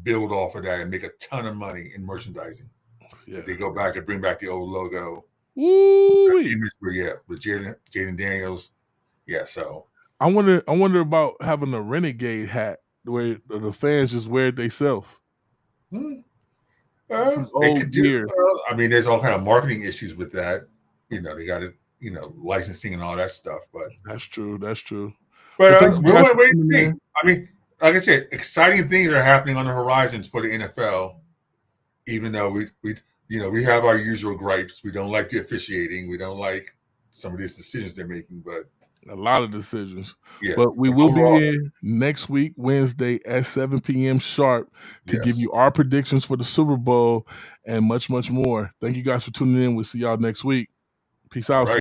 build off of that and make a ton of money in merchandising. Yeah. If they go back and bring back the old logo. Image with Jaden Daniels. Yeah, so I wonder about having a renegade hat where the fans just wear it themselves. Old gear. I mean, there's all kind of marketing issues with that. They got it, licensing and all that stuff. But that's true. But we'll wait and see. I mean, like I said, exciting things are happening on the horizons for the NFL. Even though we have our usual gripes. We don't like the officiating. We don't like some of these decisions they're making, but a lot of decisions. Yeah. But we will be in next week, Wednesday at 7 p.m. sharp to give you our predictions for the Super Bowl and much, much more. Thank you guys for tuning in. We'll see y'all next week. Peace out.